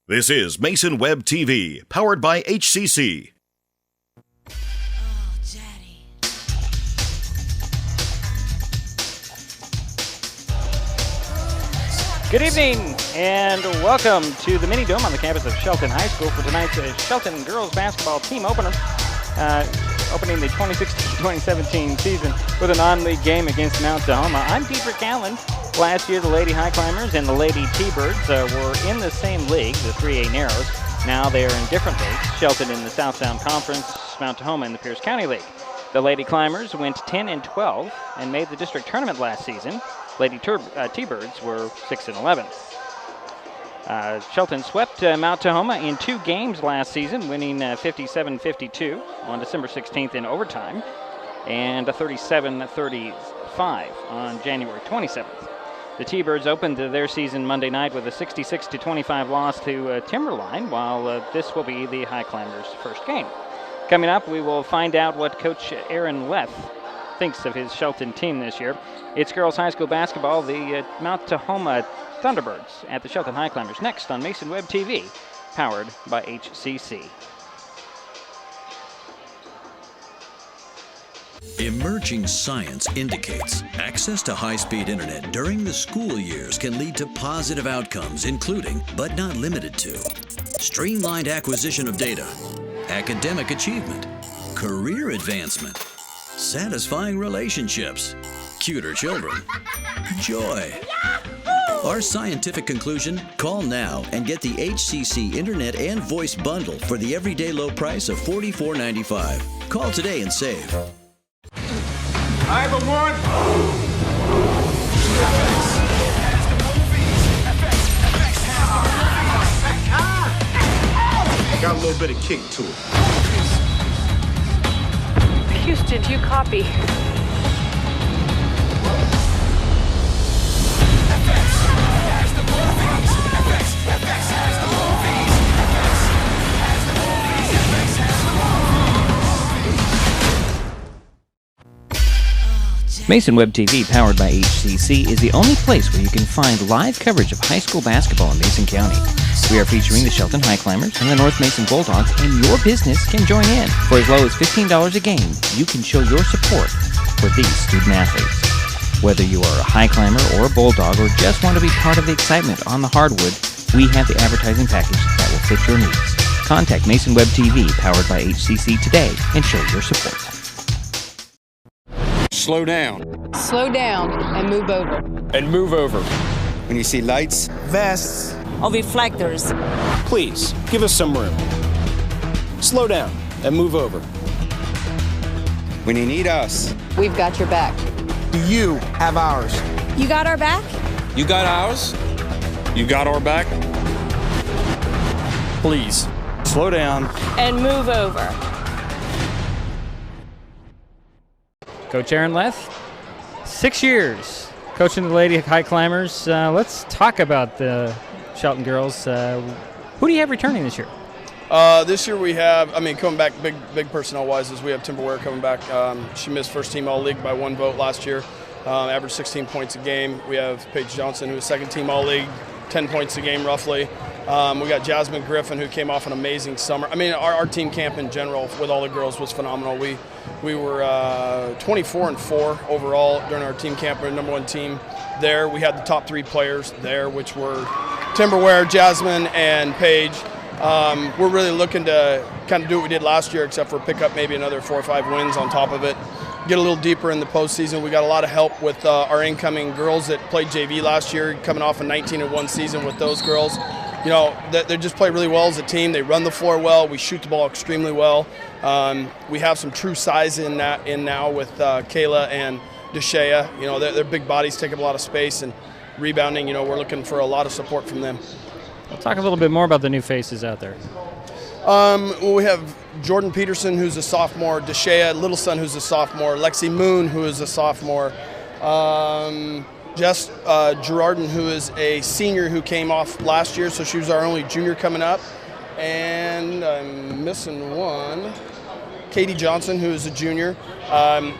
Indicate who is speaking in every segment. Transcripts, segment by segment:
Speaker 1: This is Mason Web TV, powered by HCC.
Speaker 2: Good evening and welcome to the Mini Dome on the campus of Shelton High School for tonight's Shelton girls basketball team opener, opening the 2016-2017 season with a non-league game against Mount Tahoma. I'm Dietrich Allen. Last year, the Lady Highclimbers and the Lady T-Birds were in the same league, the 3A Narrows. Now they are in different leagues, Shelton in the South Sound Conference, Mount Tahoma in the Pierce County League. The Lady Climbers went 10-12 and made the district tournament last season. Lady T-Birds were 6-11. Shelton swept Mount Tahoma in 2 games last season, winning 57-52 on December 16th in overtime and a 37-35 on January 27th. The T-Birds opened their season Monday night with a 66-25 loss to Timberline, while this will be the Highclimbers' first game. Coming up, we will find out what Coach Aaron Leth thinks of his Shelton team this year. It's girls high school basketball, the Mount Tahoma Thunderbirds at the Shelton Highclimbers, next on Mason Web TV, powered by HCC.
Speaker 3: Emerging science indicates access to high-speed internet during the school years can lead to positive outcomes, including, but not limited to, streamlined acquisition of data, academic achievement, career advancement, satisfying relationships, cuter children, joy. Our scientific conclusion? Call now and get the HCC Internet and Voice Bundle for the everyday low price of $44.95. Call today and save.
Speaker 4: I have a one. Got a little bit of kick to it.
Speaker 5: Houston, do you copy?
Speaker 2: Mason Web TV, powered by HCC, is the only place where you can find live coverage of high school basketball in Mason County. We are featuring the Shelton Highclimbers and the North Mason Bulldogs, and your business can join in. For as low as $15 a game, you can show your support for these student athletes. Whether you are a high climber or a bulldog, or just want to be part of the excitement on the hardwood, we have the advertising package that will fit your needs. Contact Mason Web TV, powered by HCC, today and show your support.
Speaker 6: Slow down.
Speaker 5: Slow down and move over.
Speaker 6: And move over.
Speaker 7: When you see lights,
Speaker 8: vests,
Speaker 5: or reflectors,
Speaker 8: please give us some room. Slow down and move over.
Speaker 7: when you need us,
Speaker 5: we've got your back.
Speaker 8: You have ours.
Speaker 5: You got our back?
Speaker 6: You got ours? You got our back?
Speaker 8: Please, slow down.
Speaker 5: And move over.
Speaker 2: Coach Aaron Leth, 6 years coaching the Lady Highclimbers. Let's talk about the Shelton girls. Who do you have returning this year?
Speaker 9: This year we have, coming back big personnel-wise, is we have Timberware coming back. She missed first team All-League by 1 vote last year, averaged 16 points a game. We have Paige Johnson, who was second team All-League, 10 points a game roughly. We got Jasmine Griffin, who came off an amazing summer. Our team camp in general with all the girls was phenomenal. We were 24-4 overall during our team camp. We're the #1 team there. We had the top 3 players there, which were Timberware, Jasmine, and Paige. We're really looking to kind of do what we did last year, except for pick up maybe another 4 or 5 wins on top of it. Get a little deeper in the postseason. We got a lot of help with our incoming girls that played JV last year, coming off a 19-1 season with those girls. You know, they just play really well as a team. They run the floor well. We shoot the ball extremely well. We have some true size in now with Kayla and Deshea. You know, their big bodies take up a lot of space, and rebounding, you know, we're looking for a lot of support from them.
Speaker 2: We'll talk a little bit more about the new faces out there.
Speaker 9: We have Jordan Peterson, who's a sophomore, Deshea Littleson, who's a sophomore, Lexi Moon, who is a sophomore, Jess Gerardin, who is a senior who came off last year, so she was our only junior coming up. And I'm missing one. Katie Johnson, who is a junior.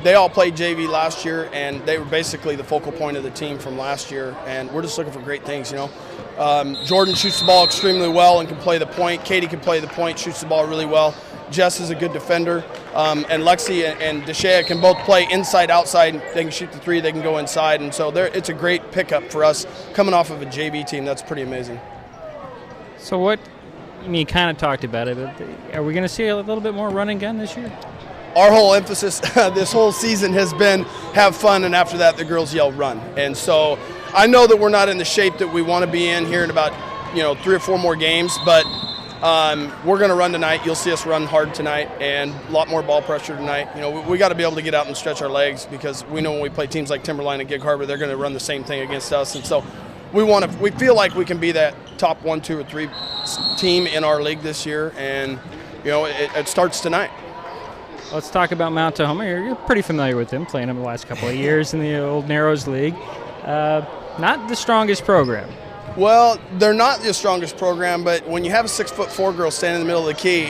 Speaker 9: They all played JV last year, and they were basically the focal point of the team from last year, and we're just looking for great things, Jordan shoots the ball extremely well and can play the point. Katie can play the point, shoots the ball really well. Jess is a good defender, and Lexi and Deshea can both play inside, outside. They can shoot the three, they can go inside, and so it's a great pickup for us coming off of a JV team. That's pretty amazing.
Speaker 2: So you kind of talked about it, but are we going to see a little bit more run and gun this year?
Speaker 9: Our whole emphasis this whole season has been have fun, and after that the girls yell run. And so I know that we're not in the shape that we want to be in here in about 3 or 4 more games, but we're going to run tonight. You'll see us run hard tonight and a lot more ball pressure tonight. We got to be able to get out and stretch our legs, because we know when we play teams like Timberline and Gig Harbor, they're going to run the same thing against us. And so we feel like we can be that top 1, 2, or 3 team in our league this year, and it starts tonight.
Speaker 2: Let's talk about Mount Tahoma. You're pretty familiar with them, playing them the last couple of years in the old Narrows League. Not the strongest program.
Speaker 9: Well, they're not the strongest program, but when you have a 6'4" girl standing in the middle of the key,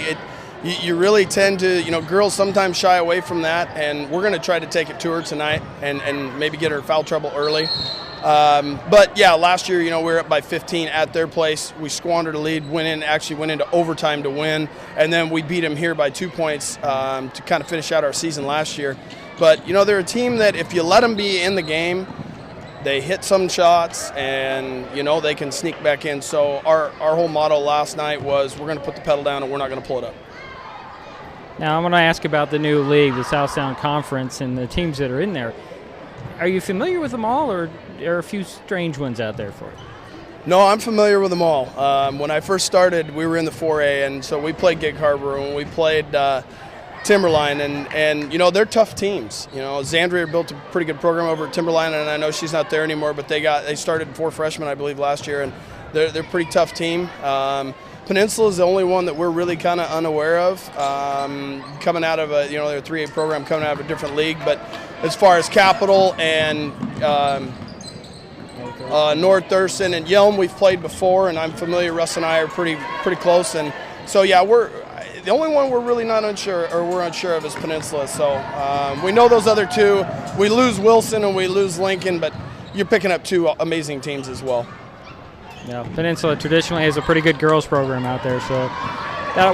Speaker 9: you really tend to, girls sometimes shy away from that, and we're going to try to take it to her tonight and maybe get her foul trouble early. But yeah, last year, we were up by 15 at their place. We squandered a lead, went into overtime to win, and then we beat them here by 2 points to kind of finish out our season last year. But they're a team that if you let them be in the game, they hit some shots, and they can sneak back in. So our whole motto last night was we're going to put the pedal down and we're not going to pull it up.
Speaker 2: Now I'm going to ask about the new league, the South Sound Conference, and the teams that are in there. Are you familiar with them all, or are there a few strange ones out there for you?
Speaker 9: No, I'm familiar with them all. When I first started, we were in the 4A, and so we played Gig Harbor and we played Timberline, and they're tough teams. Xandria built a pretty good program over at Timberline, and I know she's not there anymore, but they started 4 freshmen, I believe, last year, and they're a pretty tough team. Peninsula is the only one that we're really kind of unaware of, coming out of they're a 3A program coming out of a different league. But as far as Capital and North Thurston and Yelm, we've played before, and I'm familiar. Russ and I are pretty close, and so yeah, the only one we're really not unsure of is Peninsula. So we know those other 2. We lose Wilson and we lose Lincoln, but you're picking up 2 amazing teams as well.
Speaker 2: Yeah, Peninsula traditionally has a pretty good girls program out there, so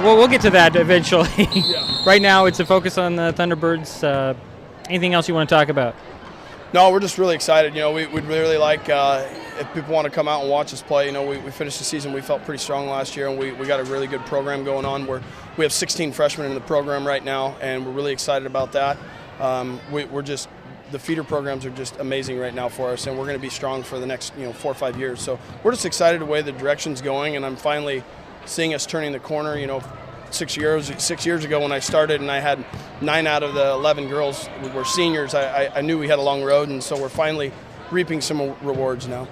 Speaker 2: we'll get to that eventually. Yeah. Right now, it's a focus on the Thunderbirds. Anything else you want to talk about?
Speaker 9: No, we're just really excited. We'd really like if people want to come out and watch us play. We finished the season. We felt pretty strong last year, and we got a really good program going on. We have 16 freshmen in the program right now, and we're really excited about that. The feeder programs are just amazing right now for us, and we're going to be strong for the next 4 or 5 years. So we're just excited the way the direction's going, and I'm finally seeing us turning the corner. 6 years ago when I started, and I had 9 out of the 11 girls were seniors, I knew we had a long road, and so we're finally reaping some rewards now.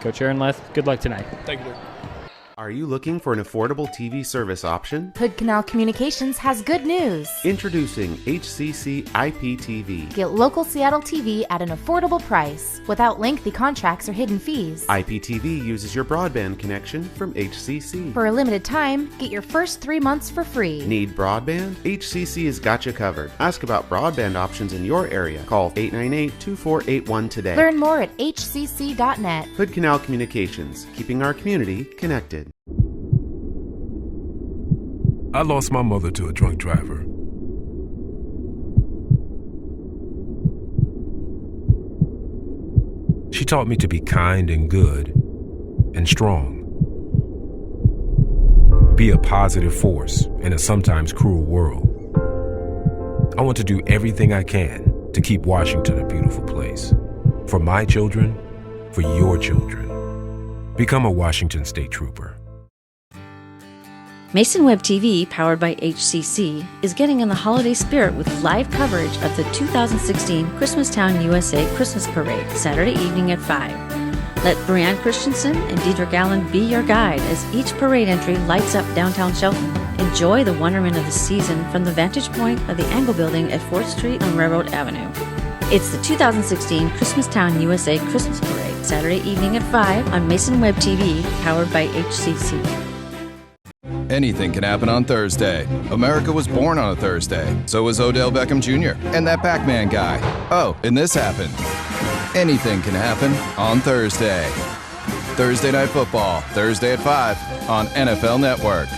Speaker 2: Coach Aaron Leth, good luck tonight.
Speaker 9: Thank you, Derek.
Speaker 10: Are you looking for an affordable TV service option?
Speaker 11: Hood Canal Communications has good news.
Speaker 10: Introducing HCC IPTV.
Speaker 11: Get local Seattle TV at an affordable price without lengthy contracts or hidden fees.
Speaker 10: IPTV uses your broadband connection from HCC.
Speaker 11: For a limited time, get your first 3 months for free.
Speaker 10: Need broadband? HCC has got you covered. Ask about broadband options in your area. Call 898-2481 today.
Speaker 11: Learn more at hcc.net.
Speaker 10: Hood Canal Communications, keeping our community connected.
Speaker 12: I lost my mother to a drunk driver. She taught me to be kind and good and strong. Be a positive force in a sometimes cruel world. I want to do everything I can to keep Washington a beautiful place. For my children, for your children. Become a Washington State Trooper.
Speaker 13: Mason Web TV, powered by HCC, is getting in the holiday spirit with live coverage of the 2016 Christmastown USA Christmas Parade, Saturday evening at 5. Let Brianne Christensen and Deidre Allen be your guide as each parade entry lights up downtown Shelton. Enjoy the wonderment of the season from the vantage point of the Angle Building at 4th Street on Railroad Avenue. It's the 2016 Christmastown USA Christmas Parade, Saturday evening at 5 on Mason Web TV, powered by HCC.
Speaker 14: Anything can happen on Thursday. America was born on a Thursday. So was Odell Beckham Jr. and that Pac-Man guy. Oh, and this happened. Anything can happen on Thursday. Thursday Night Football, Thursday at 5 on NFL Network.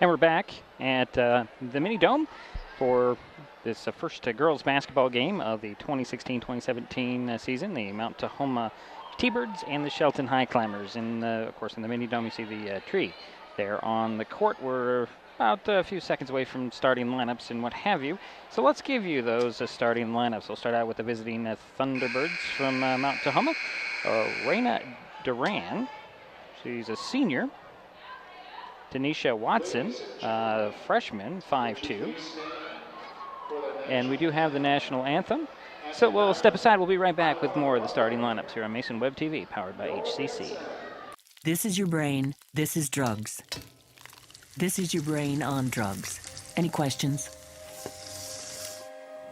Speaker 2: And we're back at the Mini Dome for this first girls basketball game of the 2016-2017 season. The Mount Tahoma T-Birds and the Shelton Highclimbers. And of course, in the Mini Dome, you see the tree there on the court. We're about a few seconds away from starting lineups and what have you. So let's give you those starting lineups. We'll start out with the visiting Thunderbirds from Mount Tahoma. Raina Duran, she's a senior. Tanisha Watson, freshman, 5'2". And we do have the national anthem. So we'll step aside. We'll be right back with more of the starting lineups here on Mason Web TV, powered by HCC.
Speaker 15: This is your brain. This is drugs. This is your brain on drugs. Any questions?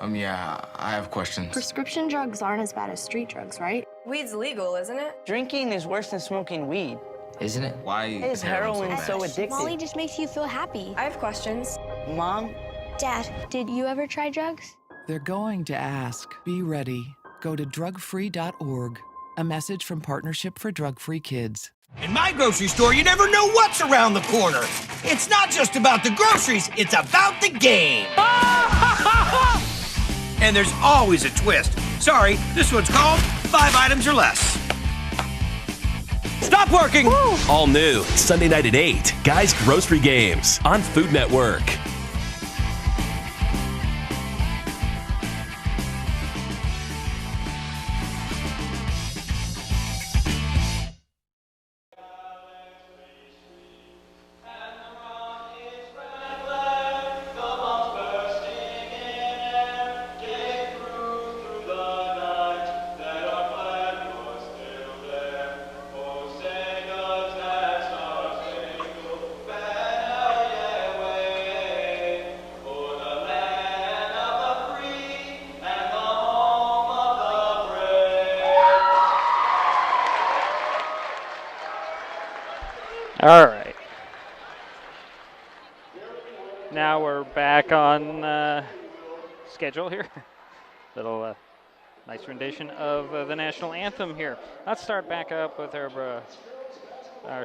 Speaker 16: Yeah, I have questions.
Speaker 17: Prescription drugs aren't as bad as street drugs, right?
Speaker 18: Weed's legal, isn't it?
Speaker 19: Drinking is worse than smoking weed.
Speaker 16: Isn't it? Why
Speaker 19: is heroin so addictive?
Speaker 17: Molly just makes you feel happy.
Speaker 18: I have questions.
Speaker 19: Mom?
Speaker 17: Dad, did you ever try drugs?
Speaker 20: They're going to ask. Be ready. Go to drugfree.org. A message from Partnership for Drug-Free Kids.
Speaker 21: In my grocery store, you never know what's around the corner. It's not just about the groceries, it's about the game. And there's always a twist. Sorry, this one's called 5 items or less.
Speaker 22: Stop working! Woo! All new, Sunday night at 8. Guys Grocery Games on Food Network.
Speaker 2: All right. Now we're back on schedule here. Little nice rendition of the national anthem here. Let's start back up with our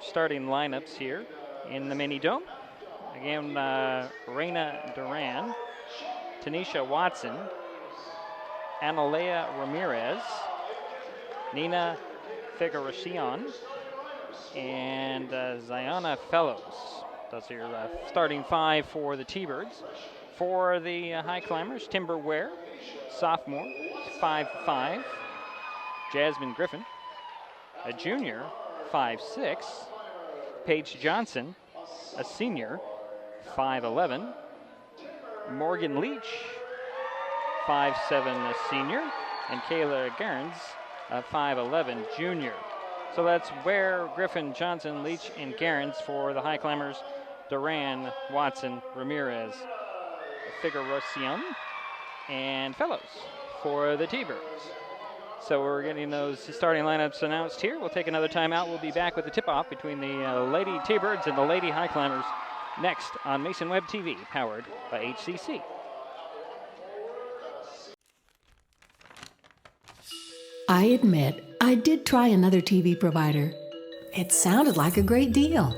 Speaker 2: starting lineups here in the Mini Dome. Again, Raina Duran, Tanisha Watson, Analea Ramirez, Nina Figueroa, and Ziana Fellows. Those are your starting 5 for the T-Birds. For the Highclimbers, Timber Ware, sophomore, 5'5". Jasmine Griffin, a junior, 5'6". Paige Johnson, a senior, 5'11". Morgan Leach, 5'7", a senior. And Kayla Garens, a 5'11", junior. So that's Ware, Griffin, Johnson, Leach, and Garens for the Highclimbers. Duran, Watson, Ramirez, Figueroa, and Fellows for the T-Birds. So we're getting those starting lineups announced here. We'll take another timeout. We'll be back with the tip-off between the Lady T-Birds and the Lady Highclimbers next on Mason Web TV, powered by HCC.
Speaker 23: I admit, I did try another TV provider. It sounded like a great deal,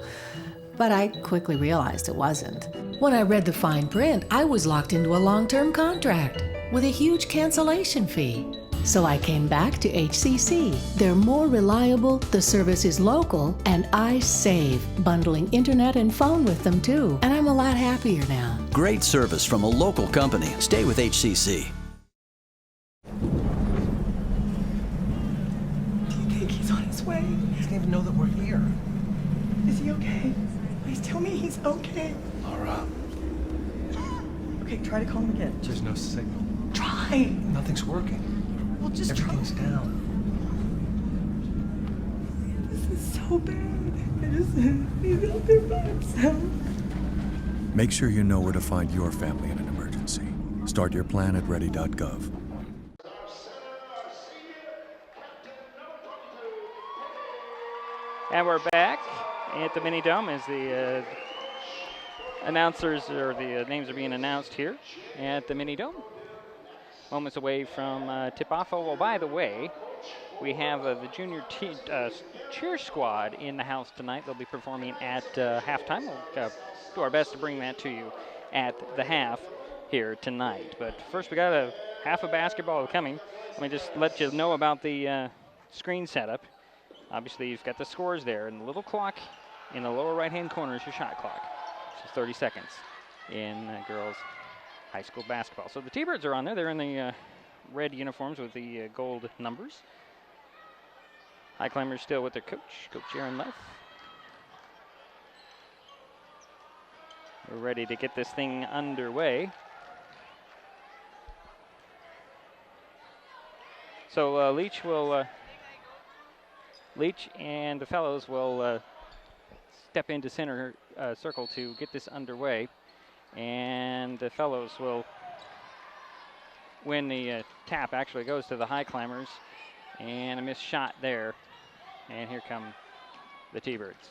Speaker 23: but I quickly realized it wasn't. When I read the fine print, I was locked into a long-term contract with a huge cancellation fee. So I came back to HCC. They're more reliable, the service is local, and I save, bundling internet and phone with them too. And I'm a lot happier now.
Speaker 3: Great service from a local company. Stay with HCC.
Speaker 24: He's on his way. He doesn't even know that we're here. Is he okay? Please tell me he's okay.
Speaker 25: Laura.
Speaker 24: Okay, try to call him again.
Speaker 25: There's no signal.
Speaker 24: Try.
Speaker 25: Nothing's working.
Speaker 24: Well, just
Speaker 25: Everything's
Speaker 24: try.
Speaker 25: down.
Speaker 24: This is so bad. I just These elder bugs.
Speaker 1: Make sure you know where to find your family in an emergency. Start your plan at ready.gov.
Speaker 2: And we're back at the Mini Dome as the announcers, or the names are being announced here at the Mini Dome. Moments away from tip-off. Oh, well, by the way, we have the junior cheer squad in the house tonight. They'll be performing at halftime. We'll do our best to bring that to you at the half here tonight. But first, we got a half of basketball coming. Let me just let you know about the screen setup. Obviously, you've got the scores there, and the little clock in the lower right-hand corner is your shot clock. Which is 30 seconds in girls high school basketball. So the T-Birds are on there. They're in the red uniforms with the gold numbers. Highclimbers still with their coach, Coach Aaron Leff. We're ready to get this thing underway. So Leach and the fellows will step into center circle to get this underway. And the fellows will, when the tap actually goes to the Highclimbers, and a missed shot there. And here come the T-Birds.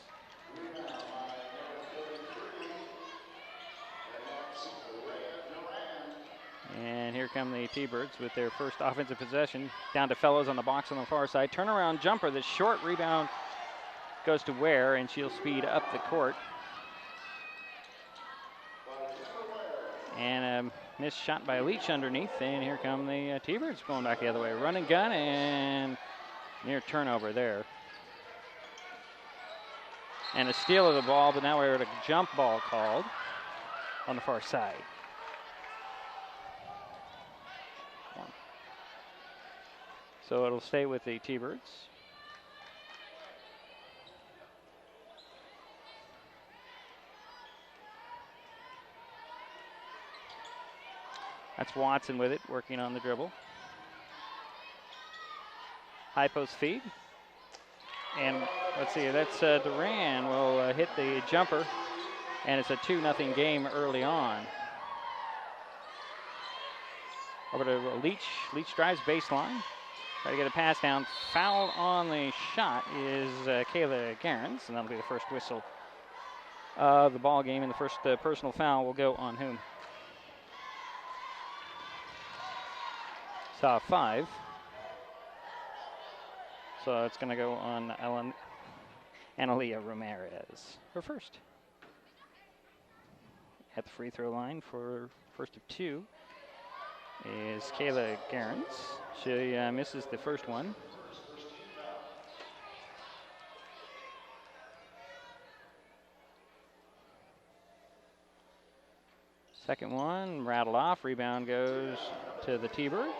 Speaker 2: And here come the T-Birds with their first offensive possession. Down to Fellows on the box on the far side. Turnaround jumper, the short rebound goes to Ware, and she'll speed up the court. And a missed shot by Leach underneath, and here come the T-Birds going back the other way. Run and gun, and near turnover there. And a steal of the ball, but now we're at a jump ball called on the far side. So it'll stay with the T-Birds. That's Watson with it, working on the dribble. High post feed. And let's see, that's Duran will hit the jumper, and it's a 2-0 game early on. Over to Leach. Leach drives baseline. Try to get a pass down. Foul on the shot is Kayla Garens, and that'll be the first whistle of the ball game. And the first personal foul will go on whom? Saw 5. So it's going to go on Analia Ramirez, her first. At the free throw line for first of 2 is Kayla Garens. She misses the first one. Second one rattled off. Rebound goes to the T-Birds.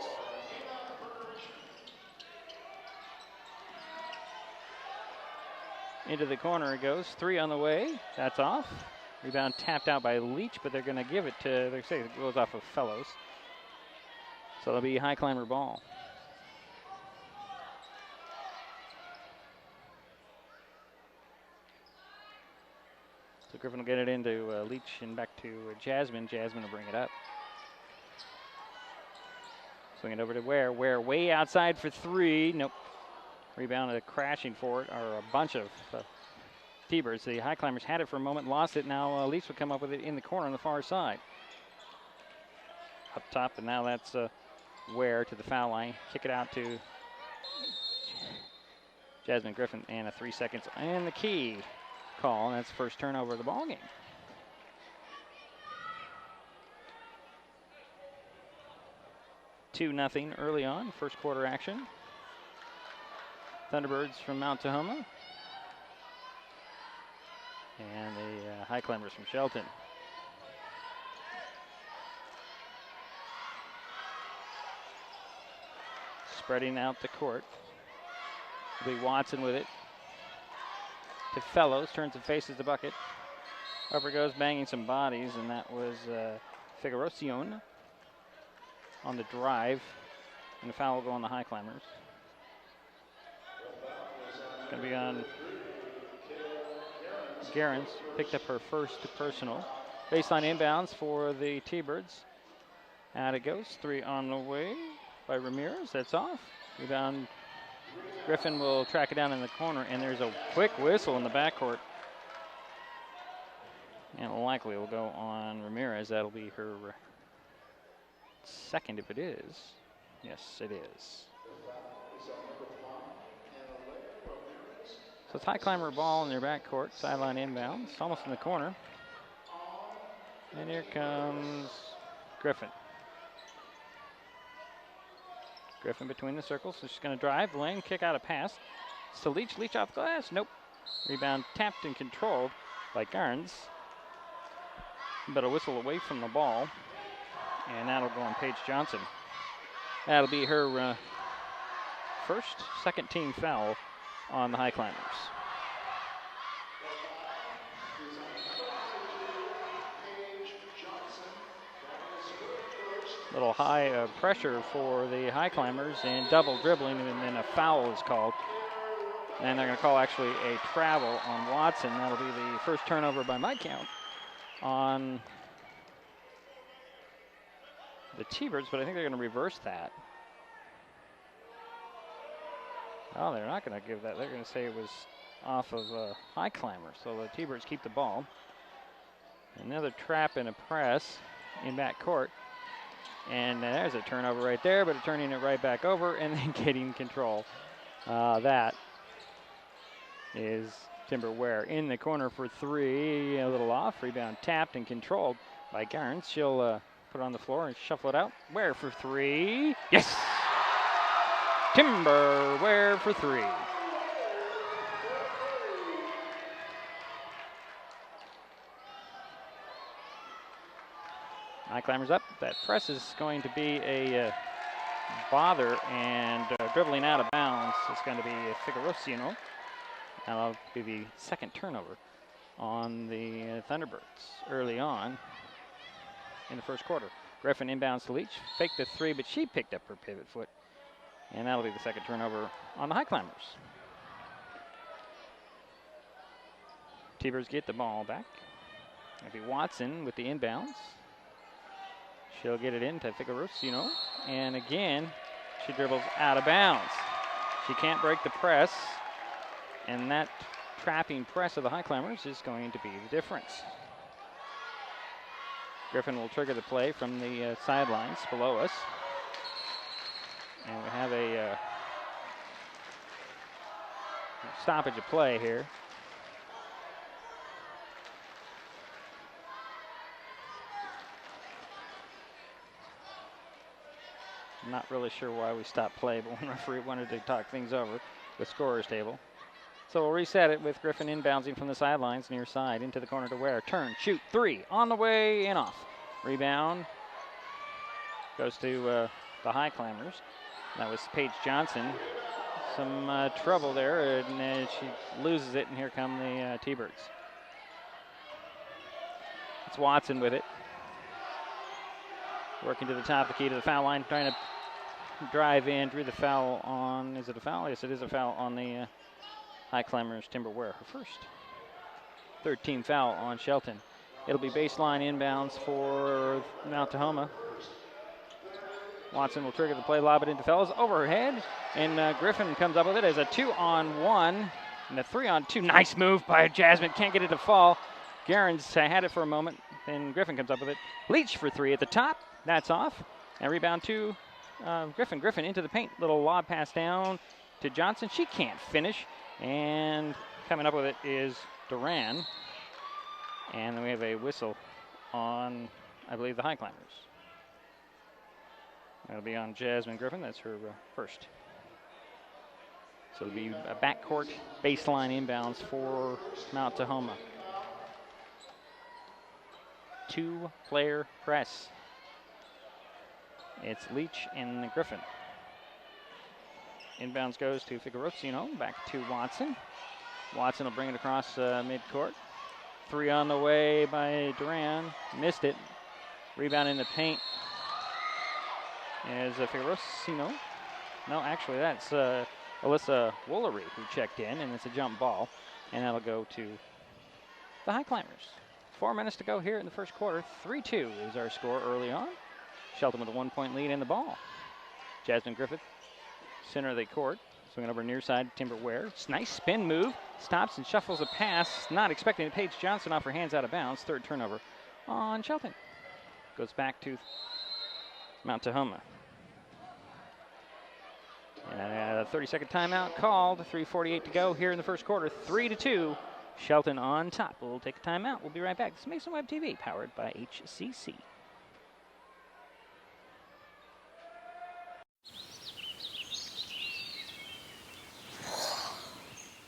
Speaker 2: Into the corner it goes. 3 on the way. That's off. Rebound tapped out by Leach, but they're going to give it to, they say it goes off of Fellows. So it'll be Highclimber ball. So Griffin will get it into Leach and back to Jasmine. Jasmine will bring it up. Swing it over to Ware. Ware way outside for 3. Nope. Rebounded, crashing for it, or a bunch of T-Birds. The Highclimbers had it for a moment, lost it. Now Leach will come up with it in the corner on the far side. Up top, and now that's Ware to the foul line. Kick it out to Jasmine Griffin, and a 3 seconds and the key call. And that's the first turnover of the ball game. Two nothing early on, first quarter action. Thunderbirds from Mount Tahoma. And the Highclimbers from Shelton. Spreading out the court. It'll be Watson with it. To Fellows, turns and faces the bucket. Over goes, banging some bodies, and that was Figueroacion on the drive. And the foul will go on the Highclimbers. Going to be on Gerens picked up her first personal. Baseline inbounds for the T-Birds. Out it goes. 3 on the way by Ramirez. That's off. Rebound. Griffin will track it down in the corner, and there's a quick whistle in the backcourt. And likely will go on Ramirez. That'll be her second if it is. Yes, it is. So it's Highclimber ball in their backcourt. Sideline inbounds. Almost in the corner. And here comes Griffin. Griffin between the circles. So she's going to drive. Lane, kick out a pass. It's to Leach. Leach off glass. Nope. Rebound tapped and controlled by Garns. But a whistle away from the ball. And that'll go on Paige Johnson. That'll be her second team foul on the Highclimbers. Little high pressure for the Highclimbers and double dribbling, and then a foul is called. And they're going to call actually a travel on Watson. That'll be the first turnover by my count on the T-Birds, but I think they're going to reverse that. Oh, they're not going to give that. They're going to say it was off of Highclimber. So the T-Birds keep the ball. Another trap and a press in backcourt. And there's a turnover right there, but turning it right back over and then getting control. That is Timber Ware in the corner for 3. A little off. Rebound tapped and controlled by Garns. She'll put it on the floor and shuffle it out. Ware for 3. Yes! Timber Ware for 3. Highclimbers up. That press is going to be a bother, and dribbling out of bounds is going to be Figueroa. That'll be the second turnover on the Thunderbirds early on in the first quarter. Griffin inbounds to Leach. Faked the 3, but she picked up her pivot foot. And that'll be the second turnover on the Highclimbers. T-Birds get the ball back. That'll be Watson with the inbounds. She'll get it into Figueroa. And again, she dribbles out of bounds. She can't break the press. And that trapping press of the Highclimbers is going to be the difference. Griffin will trigger the play from the sidelines below us. And we have a stoppage of play here. I'm not really sure why we stopped play, but one referee wanted to talk things over the scorer's table. So we'll reset it with Griffin inbouncing from the sidelines near side into the corner to Ware. Turn, shoot, 3 on the way and off. Rebound goes to the Highclimbers. That was Paige Johnson. Some trouble there, and she loses it, and here come the T-Birds. It's Watson with it. Working to the top of the key to the foul line, trying to drive in, drew the foul on, is it a foul? Yes, it is a foul on the Highclimbers Timber Ware, her first. Third team foul on Shelton. It'll be baseline inbounds for Mount Tahoma. Watson will trigger the play, lob it into Fellows over her head, and Griffin comes up with it as a 2-on-1 and a 3-on-2. Nice move by Jasmine, can't get it to fall. Garens had it for a moment, then Griffin comes up with it. Leach for 3 at the top, that's off. And rebound to Griffin. Griffin into the paint, little lob pass down to Johnson. She can't finish, and coming up with it is Duran. And then we have a whistle on, I believe, the Highclimbers. That'll be on Jasmine Griffin. That's her first. So it'll be a backcourt baseline inbounds for Mount Tahoma. 2-player press. It's Leach and Griffin. Inbounds goes to Figueroa, back to Watson. Watson will bring it across midcourt. 3 on the way by Duran. Missed it. Rebound in the paint is Figueroa. No, actually that's Alyssa Woolery who checked in, and it's a jump ball. And that'll go to the Highclimbers. 4 minutes to go here in the first quarter. 3-2 is our score early on. Shelton with a 1-point lead in the ball. Jasmine Griffith, center of the court, swinging over near side, Timber Ware. Nice spin move, stops and shuffles a pass. Not expecting it. Paige Johnson off her hands out of bounds. Third turnover on Shelton. Goes back to Mount Tahoma. And a 30-second timeout called. 3:48 to go here in the first quarter. 3-2. Shelton on top. We'll take a timeout. We'll be right back. This is Mason Web TV, powered by HCC.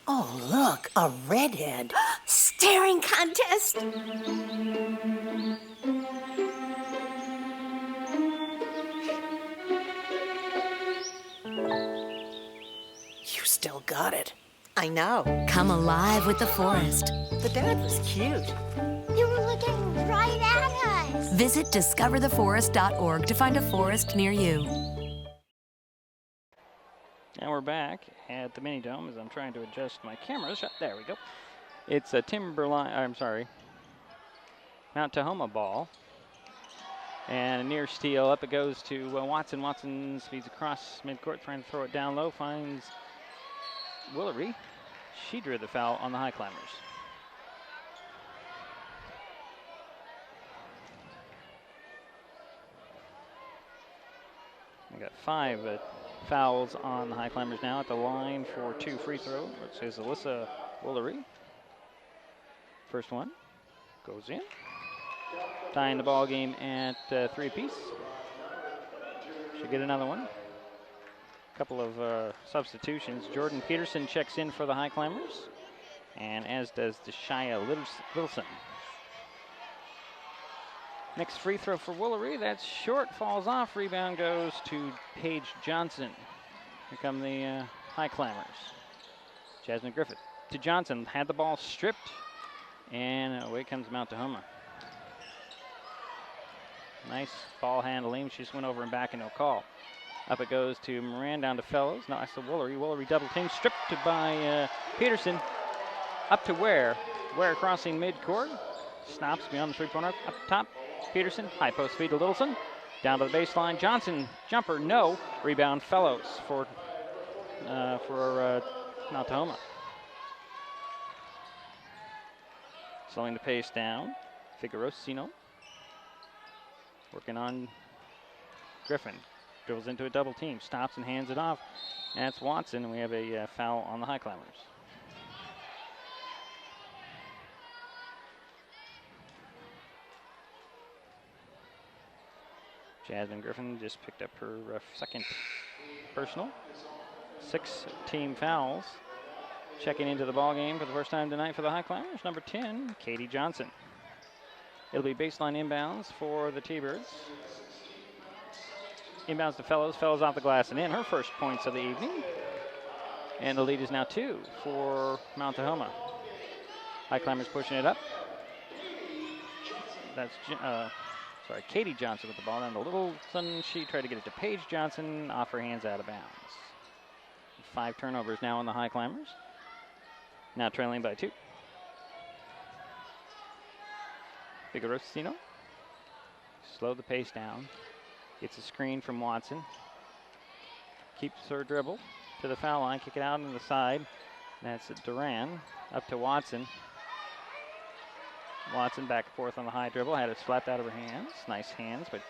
Speaker 4: Oh, look, a redhead. Staring contest. You still got it. I know.
Speaker 6: Come alive with the forest.
Speaker 4: The dad was cute.
Speaker 6: You were looking right at us. Visit discovertheforest.org to find a forest near you.
Speaker 2: And we're back at the mini dome as I'm trying to adjust my camera. There we go. It's a Mount Tahoma ball. And a near steal. Up it goes to Watson. Watson speeds across midcourt, trying to throw it down low. Finds Willery. She drew the foul on the Highclimbers. We got 5 fouls on the Highclimbers now at the line for 2 free throws. It says Alyssa Willery. First one goes in. Tying the ball game at 3 apiece. Should get another one. Couple of substitutions. Jordan Peterson checks in for the Highclimbers, and as does Deshia Littleson. Next free throw for Willery. That's short, falls off. Rebound goes to Paige Johnson. Here come the Highclimbers. Jasmine Griffith to Johnson. Had the ball stripped, and away comes Mount Tahoma. Nice ball handling. She just went over and back and no call. Up it goes to Moran, down to Fellows. No, I said Willery. Willery double team, stripped by Peterson. Up to Ware. Ware crossing midcourt. Stops beyond the three-pointer. Up top, Peterson. High post feed to Littleson. Down to the baseline. Johnson, jumper, no. Rebound, Fellows for Mount Tahoma. Slowing the pace down. Figuerosino. Working on Griffin. Dribbles into a double team, stops and hands it off. That's Watson, and we have a foul on the Highclimbers. Jasmine Griffin just picked up her second personal. 6 team fouls. Checking into the ball game for the first time tonight for the Highclimbers, number 10, Katie Johnson. It'll be baseline inbounds for the T-Birds. Inbounds to Fellows. Fellows off the glass and in. Her first points of the evening. And the lead is now 2 for Mount Tahoma. Highclimbers pushing it up. That's Katie Johnson with the ball. And the Littleson, she tried to get it to Paige Johnson. Off her hands, out of bounds. 5 turnovers now on the Highclimbers. Now trailing by 2. Figuerosino. Slow the pace down. Gets a screen from Watson. Keeps her dribble to the foul line. Kick it out on the side. That's Duran. Up to Watson. Watson back and forth on the high dribble. Had it slapped out of her hands. Nice hands, but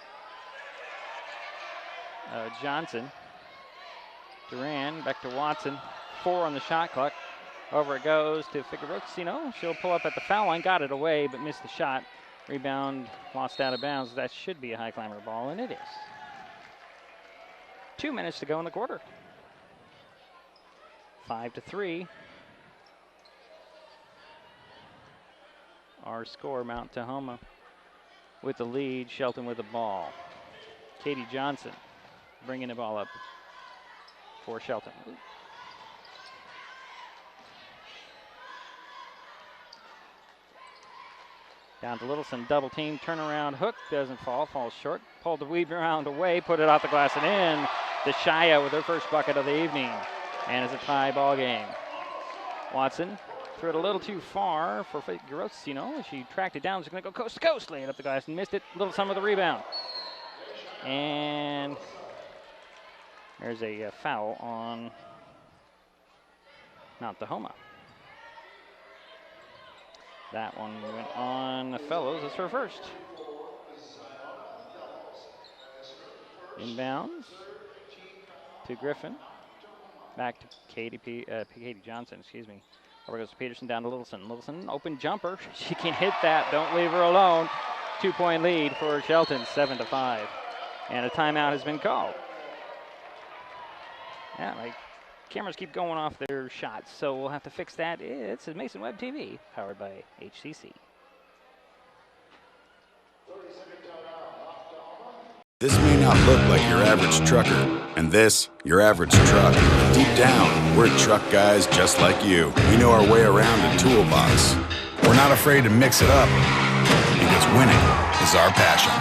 Speaker 2: Johnson. Duran back to Watson. 4 on the shot clock. Over it goes to Figuerosino. She'll pull up at the foul line. Got it away, but missed the shot. Rebound lost out of bounds. That should be a Highclimber ball, and it is. 2 minutes to go in the quarter. 5-3. Our score, Mount Tahoma with the lead. Shelton with the ball. Katie Johnson bringing the ball up for Shelton. Down to Littleson, double team, turnaround hook, doesn't fall, falls short. Pulled the weave around away, put it off the glass and in. Deshia with her first bucket of the evening. And it's a tie ball game. Watson Threw it a little too far for Figueroa. She tracked it down. She's going to go coast to coast, laying up the glass and missed it. Little Sun with the rebound. And there's a foul on Mount Tahoma. That one went on the Fellows. It's her first. Inbounds to Griffin. Back to Katie Johnson, excuse me. Over goes to Peterson, down to Littleson. Littleson, open jumper. She can hit that. Don't leave her alone. 2-point lead for Shelton, 7-5. And a timeout has been called. Yeah, like cameras keep going off their shots, so we'll have to fix that. It's a Mason Web TV, powered by HCC.
Speaker 5: This may not look like your average trucker, and this, your average truck. Deep down, we're truck guys just like you. We know our way around a toolbox. We're not afraid to mix it up, because winning is our passion.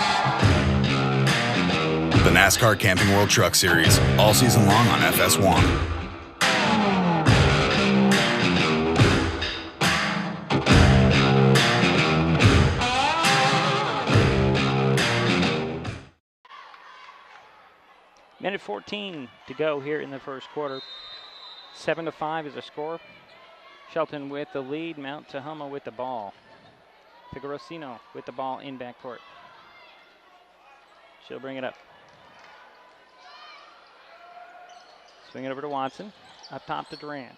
Speaker 5: The NASCAR Camping World Truck Series, all season long on FS1.
Speaker 2: Minute 14 to go here in the first quarter. 7-5 is the score. Shelton with the lead. Mount Tahoma with the ball. Figueroa with the ball in backcourt. She'll bring it up. Swing it over to Watson. Up top to Duran.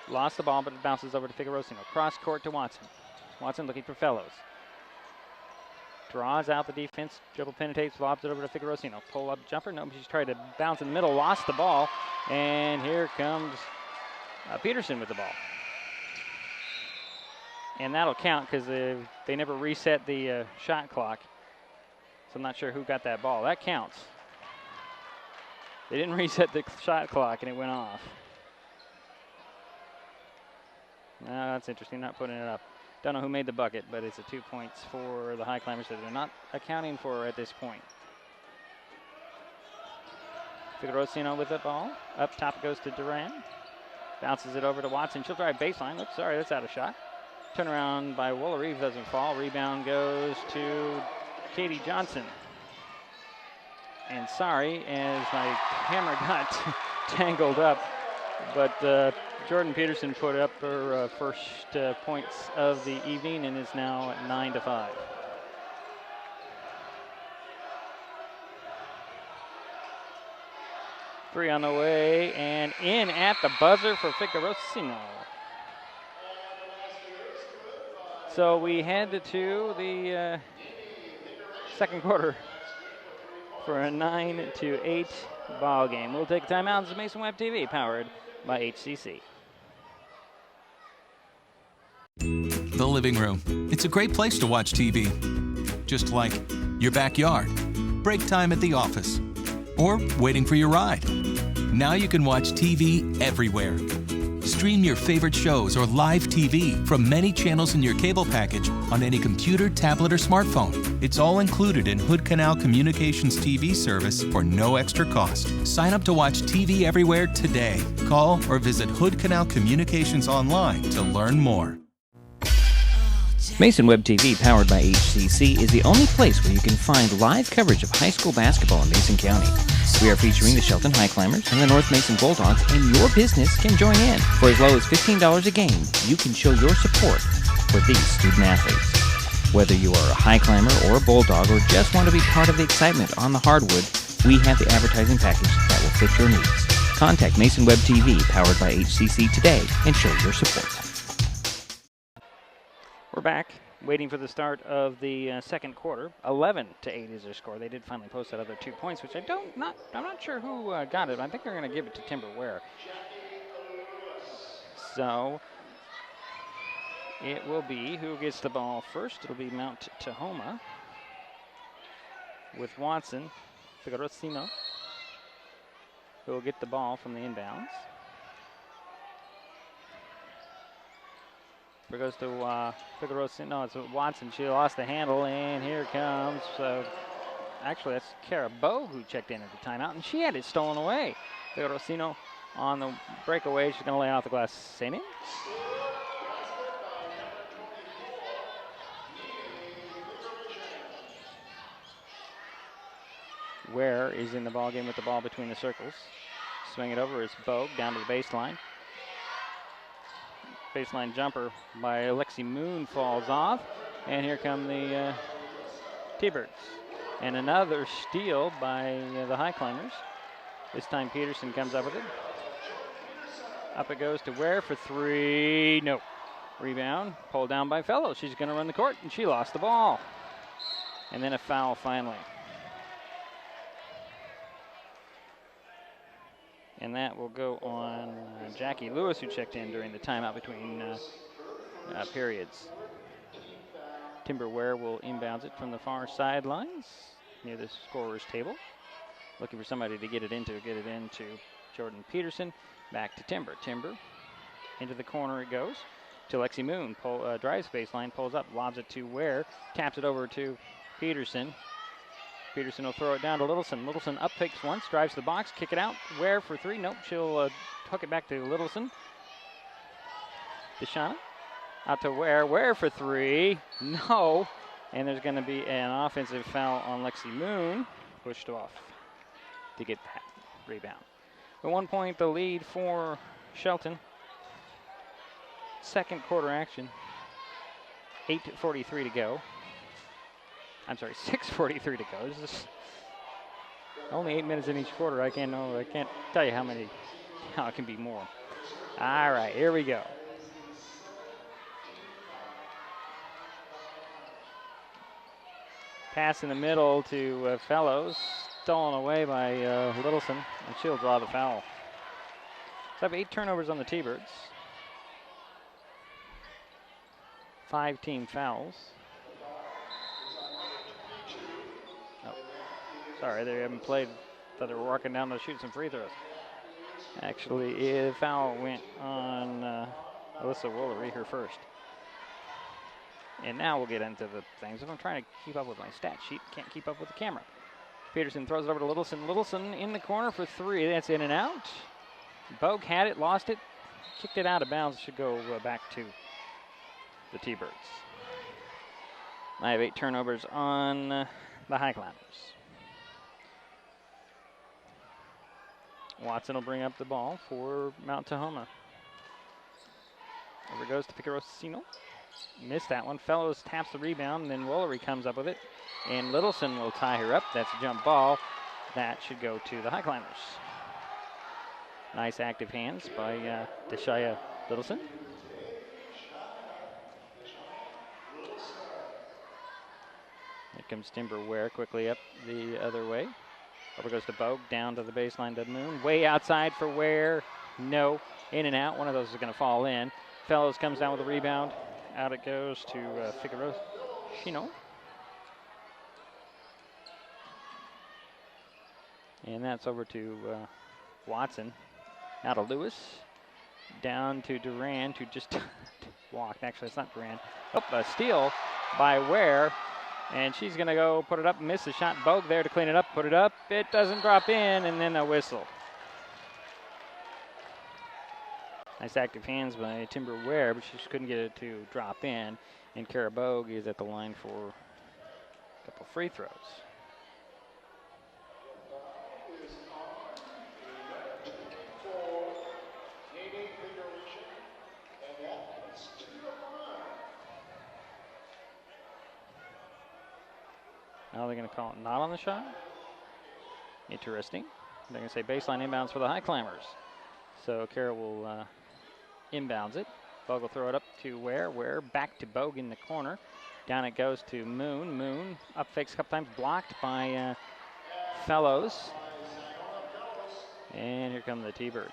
Speaker 2: Lost the ball, but it bounces over to Figueroa. Cross court to Watson. Watson looking for Fellows. Draws out the defense, dribble penetrates, lobs it over to Figueroa. Pull up jumper. No, she's trying to bounce in the middle, lost the ball. And here comes Peterson with the ball. And that'll count because they never reset the shot clock. So I'm not sure who got that ball. That counts. They didn't reset the shot clock and it went off. No, that's interesting, not putting it up. Don't know who made the bucket, but it's 2 points for the Highclimbers that they're not accounting for at this point. Figueroa with the ball. Up top goes to Duran. Bounces it over to Watson. She'll drive baseline. Oops, sorry, that's out of shot. Turnaround by Wooler. Doesn't fall. Rebound goes to Katie Johnson. And sorry, as my camera got tangled up, but Jordan Peterson put up her first points of the evening and is now at 9-5. Three on the way and in at the buzzer for Figueroa. So we head to the second quarter for a 9-8 ball game. We'll take a timeout. This is Mason Web TV, powered by HCC.
Speaker 7: The living room. It's a great place to watch TV. Just like your backyard, break time at the office, or waiting for your ride. Now you can watch TV everywhere. Stream your favorite shows or live TV from many channels in your cable package on any computer, tablet, or smartphone. It's all included in Hood Canal Communications TV service for no extra cost. Sign up to watch TV everywhere today. Call or visit Hood Canal Communications online to learn more.
Speaker 2: Mason Web TV, powered by HCC, is the only place where you can find live coverage of high school basketball in Mason County. We are featuring the Shelton Highclimbers and the North Mason Bulldogs, and your business can join in. For as low as $15 a game, you can show your support for these student athletes. Whether you are a high climber or a bulldog or just want to be part of the excitement on the hardwood, we have the advertising package that will fit your needs. Contact Mason Web TV, powered by HCC today, and show your support. We're back, waiting for the start of the second quarter. 11-8 is their score. They did finally post that other 2 points, which I'm not sure who got it. I think they're going to give it to Timber Ware. So it will be who gets the ball first. It'll be Mount Tahoma with Watson, Figueroa, who will get the ball from the inbounds. It goes to Figueroa. No, it's Watson. She lost the handle, and here comes. Actually, that's Cara Bowe who checked in at the timeout, and she had it stolen away. Figueroa on the breakaway. She's going to lay off the glass. Same in. Ware is in the ballgame with the ball between the circles. Swing it over is Bogue down to the baseline. Baseline jumper by Alexi Moon falls off. And here come the T-Birds. And another steal by the Highclimbers. This time Peterson comes up with it. Up it goes to Ware for three. No. Rebound, pulled down by Fellows. She's going to run the court, and she lost the ball. And then a foul finally. And that will go on Jackie Lewis, who checked in during the timeout between periods. Timber Ware will inbounds it from the far sidelines near the scorer's table. Looking for somebody to get it into Jordan Peterson. Back to Timber. Timber into the corner it goes to Lexi Moon. Drives baseline, pulls up, lobs it to Ware, taps it over to Peterson. Peterson will throw it down to Littleson. Littleson up fakes once, drives the box, kick it out. Ware for three. Nope, she'll hook it back to Littleson. Deshauna out to Ware. Ware for three. No. And there's going to be an offensive foul on Lexi Moon. Pushed off to get that rebound. At 1 point, the lead for Shelton. Second quarter action. 8:43 to go. I'm sorry, 6:43 to go. This is only 8 minutes in each quarter. I can't tell you how it can be more. All right, here we go. Pass in the middle to Fellows, stolen away by Littleson, and she'll draw the foul. So I have 8 turnovers on the T-Birds. 5 team fouls. Oh, sorry, they haven't played. Thought they were walking down to shoot some free throws. Actually, the foul went on Alyssa Woolery, her first. And now we'll get into the things. If I'm trying to keep up with my stat sheet, can't keep up with the camera. Peterson throws it over to Littleson. Littleson in the corner for three. That's in and out. Bogue had it, lost it, kicked it out of bounds. Should go back to the T-Birds. I have 8 turnovers on the Highclimbers. Watson will bring up the ball for Mount Tahoma. Over goes to Picarosino. Missed that one. Fellows taps the rebound, and then Woolery comes up with it. And Littleson will tie her up. That's a jump ball. That should go to the Highclimbers. Nice active hands by Deshaya Littleson. Here comes Timber Ware quickly up the other way. Over goes to Bogue, down to the baseline to Moon. Way outside for Ware. No. In and out. One of those is going to fall in. Fellows comes down with a rebound. Out it goes to Ficarosino. And that's over to Watson. Now to Lewis. Down to Duran, who just walked. Actually, it's not Duran. Oh, a steal by Ware. And she's going to go put it up and miss the shot. Bogue there to clean it up, put it up. It doesn't drop in, and then a whistle. Nice active hands by Timber Ware, but she just couldn't get it to drop in. And Kara Bogue is at the line for a couple free throws. Now they're going to call it not on the shot. Interesting. They're going to say baseline inbounds for the Highclimbers. So Kara will inbounds it. Bogue will throw it up to Ware. Ware back to Bogue in the corner. Down it goes to Moon. Moon up fakes a couple times, blocked by Fellows. And here come the T-Birds.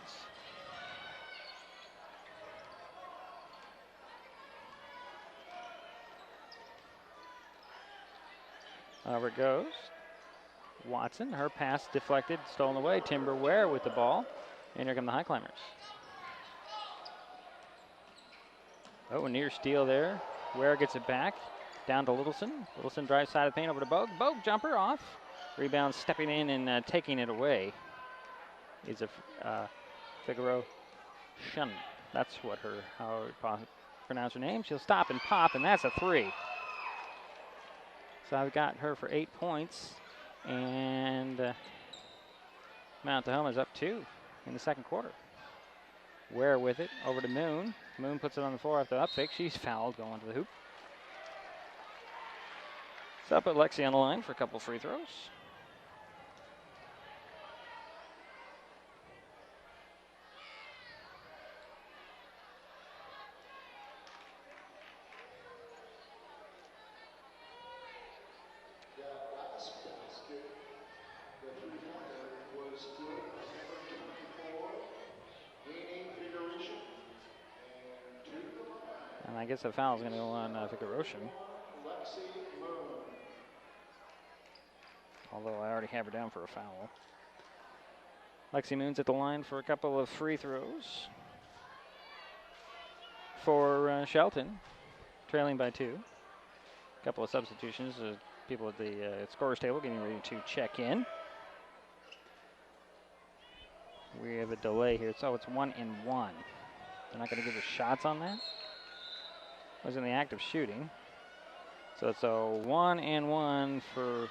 Speaker 2: Over it goes. Watson, her pass deflected, stolen away. Timber Ware with the ball. And here come the Highclimbers. Oh, a near steal there. Ware gets it back. Down to Littleson. Littleson drives side of the paint over to Bogue. Bogue jumper off. Rebound stepping in and taking it away is a Figaro Shun. That's what how you pronounce her name. She'll stop and pop, and that's a three. So I've got her for 8 points. And Mount Tahoma's up 2 in the second quarter. Ware with it, over to Moon. Moon puts it on the floor after the up fake. She's fouled going to the hoop. So put Lexi on the line for a couple free throws. And I guess the foul is going to go on Figueroa. Although I already have her down for a foul. Lexi Moon's at the line for a couple of free throws for Shelton, trailing by 2. A couple of substitutions. People at the scorer's table getting ready to check in. We have a delay here, so it's 1-1. They're not going to give us shots on that. Was in the act of shooting. So it's a 1-1 for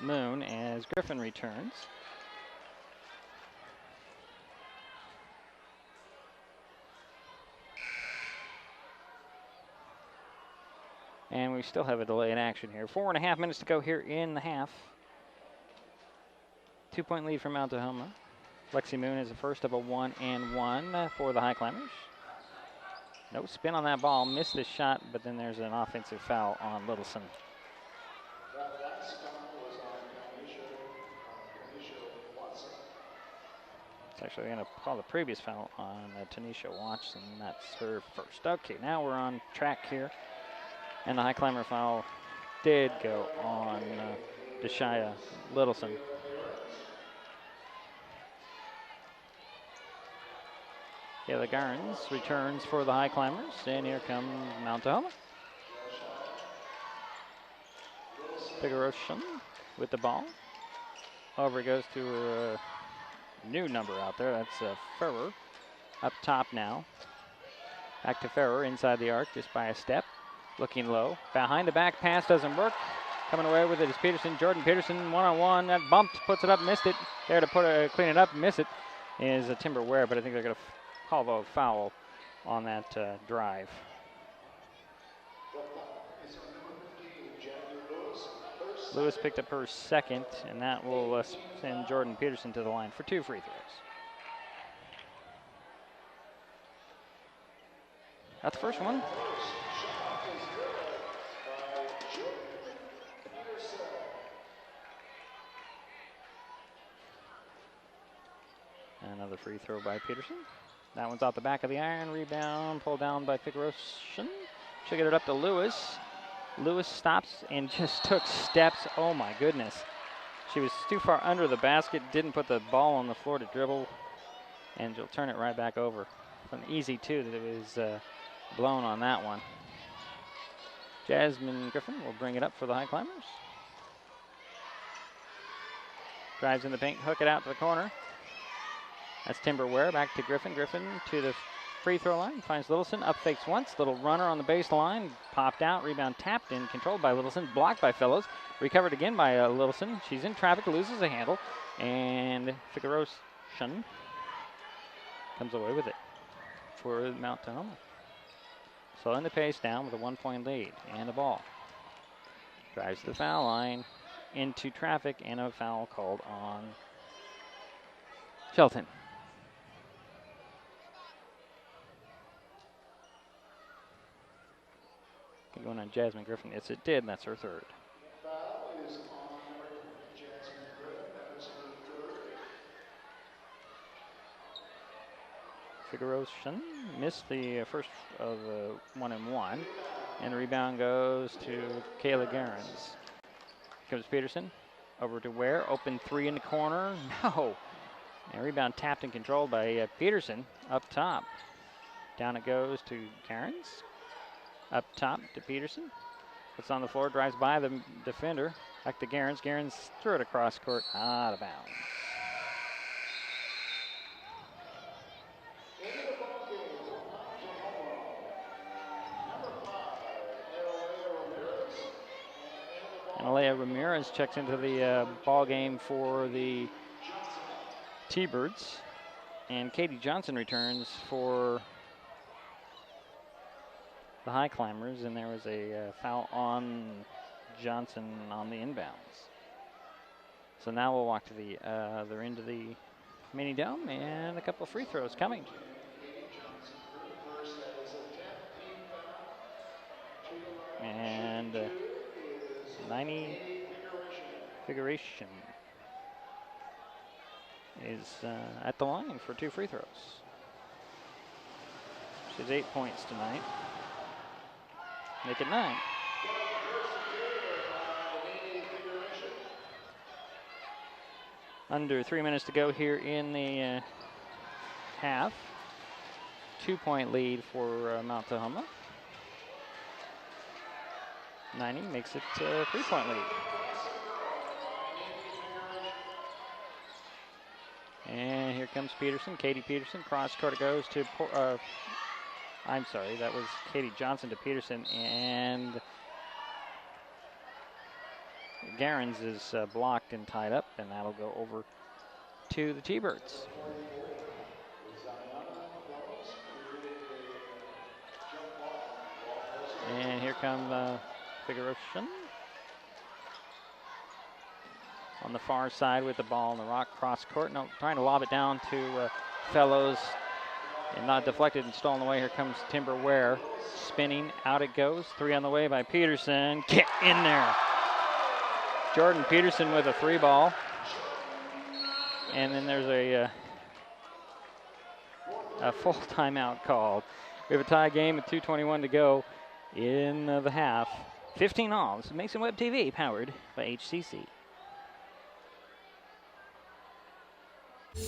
Speaker 2: Moon as Griffin returns. And we still have a delay in action here. 4.5 minutes to go here in the half. 2-point lead for Mount Tahoma. Lexi Moon is the first of a 1-1 for the Highclimbers. No spin on that ball, missed the shot, but then there's an offensive foul on Littleson. It's actually going to call the previous foul on Tanisha Watson. That's her first. Okay, now we're on track here. And the Highclimber foul did go on Deshaya Littleson. Kayla Garns returns for the Highclimbers, and here comes Mount Tahoma. Figueroa with the ball. Over goes to a new number out there. That's Ferrer up top now. Back to Ferrer inside the arc just by a step. Looking low. Behind the back pass doesn't work. Coming away with it is Peterson. Jordan Peterson one-on-one. That bumped, puts it up, missed it. There to clean it up, miss it is a Timber Ware, but I think they're going to call a foul on that drive. Lewis picked up her second, and that will send Jordan Peterson to the line for 2 free throws. That's the first one. Another free throw by Peterson. That one's off the back of the iron. Rebound pulled down by Figueroa. She'll get it up to Lewis. Lewis stops and just took steps. Oh my goodness. She was too far under the basket, didn't put the ball on the floor to dribble, and she'll turn it right back over. An easy 2 that it was blown on that one. Jasmine Griffin will bring it up for the Highclimbers. Drives in the paint, hook it out to the corner. That's Timber Ware, back to Griffin. Griffin to the free throw line, finds Littleson, up fakes once, little runner on the baseline, popped out, rebound tapped and controlled by Littleson, blocked by Fellows, recovered again by Littleson. She's in traffic, loses a handle, and Figueroa comes away with it for Mount Tahoma. Slowing the pace down with a 1-point lead and the ball. Drives to the foul line, into traffic, and a foul called on Shelton. Going on Jasmine Griffin. Yes, it did, and that's her third. Figueroa missed the first of the 1-1, and the rebound goes to Kayla Garens. Comes Peterson over to Ware, open 3 in the corner. No, and rebound tapped and controlled by Peterson up top. Down it goes to Garens. Up top to Peterson. Puts on the floor, drives by the defender. Back to Garens. Garens threw it across court, out of bounds. And Alea Ramirez checks into the ball game for the T-Birds. And Katie Johnson returns for the Highclimbers, and there was a foul on Johnson on the inbounds. So now we'll walk to the other end of the mini dome, and a couple of free throws coming. And 90 Figuration is at the line for 2 free throws. She has 8 points tonight. Make it 9. Under 3 minutes to go here in the half. 2-point lead for Mount Tahoma. 90 makes it a 3-point lead. And here comes Peterson, Katie Peterson. Cross court it goes to, I'm sorry, that was Katie Johnson to Peterson. And Garens is blocked and tied up, and that'll go over to the T-Birds. And here come Figuration on the far side with the ball on the rock cross court. No, trying to lob it down to Fellows, and not deflected and stolen away. Here comes Timber Ware, spinning, out it goes. 3 on the way by Peterson. Get in there. Jordan Peterson with a 3 ball. And then there's a full timeout called. We have a tie game with 2:21 to go in the half. 15 all. This is Mason Web TV, powered by HCC.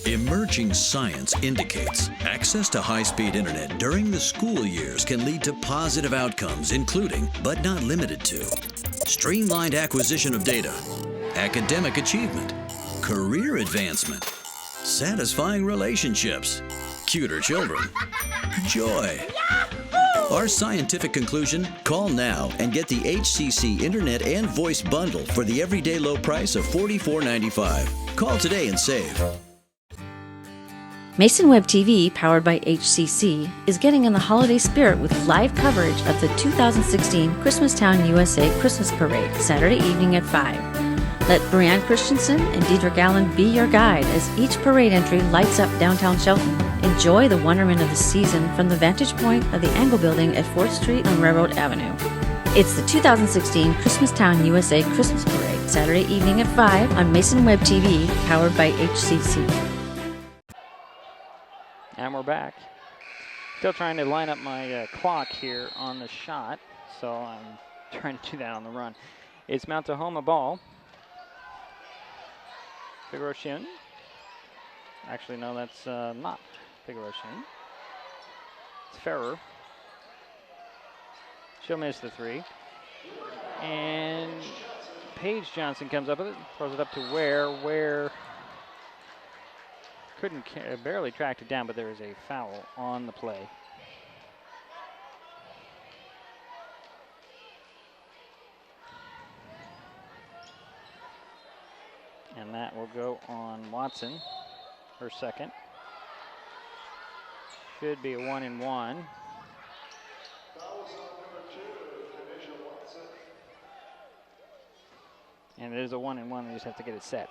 Speaker 3: Emerging science indicates access to high-speed internet during the school years can lead to positive outcomes, including, but not limited to, streamlined acquisition of data, academic achievement, career advancement, satisfying relationships, cuter children, joy. Our scientific conclusion? Call now and get the HCC Internet and Voice Bundle for the everyday low price of $44.95. Call today and save.
Speaker 13: Mason Web TV, powered by HCC, is getting in the holiday spirit with live coverage of the 2016 Christmastown USA Christmas Parade, Saturday evening at 5. Let Brianne Christensen and Diedrich Allen be your guide as each parade entry lights up downtown Shelton. Enjoy the wonderment of the season from the vantage point of the Angle Building at 4th Street on Railroad Avenue. It's the 2016 Christmastown USA Christmas Parade, Saturday evening at 5 on Mason Web TV, powered by HCC.
Speaker 2: And we're back. Still trying to line up my clock here on the shot, so I'm trying to do that on the run. It's Mount Tahoma ball. Figuration. Actually, no, that's not Figuration. It's Ferrer. She'll miss the 3. And Paige Johnson comes up with it, throws it up to Ware. Couldn't barely tracked it down, but there is a foul on the play. And that will go on Watson, her second. Should be a 1-and-1. And it is a 1-and-1, they just have to get it set.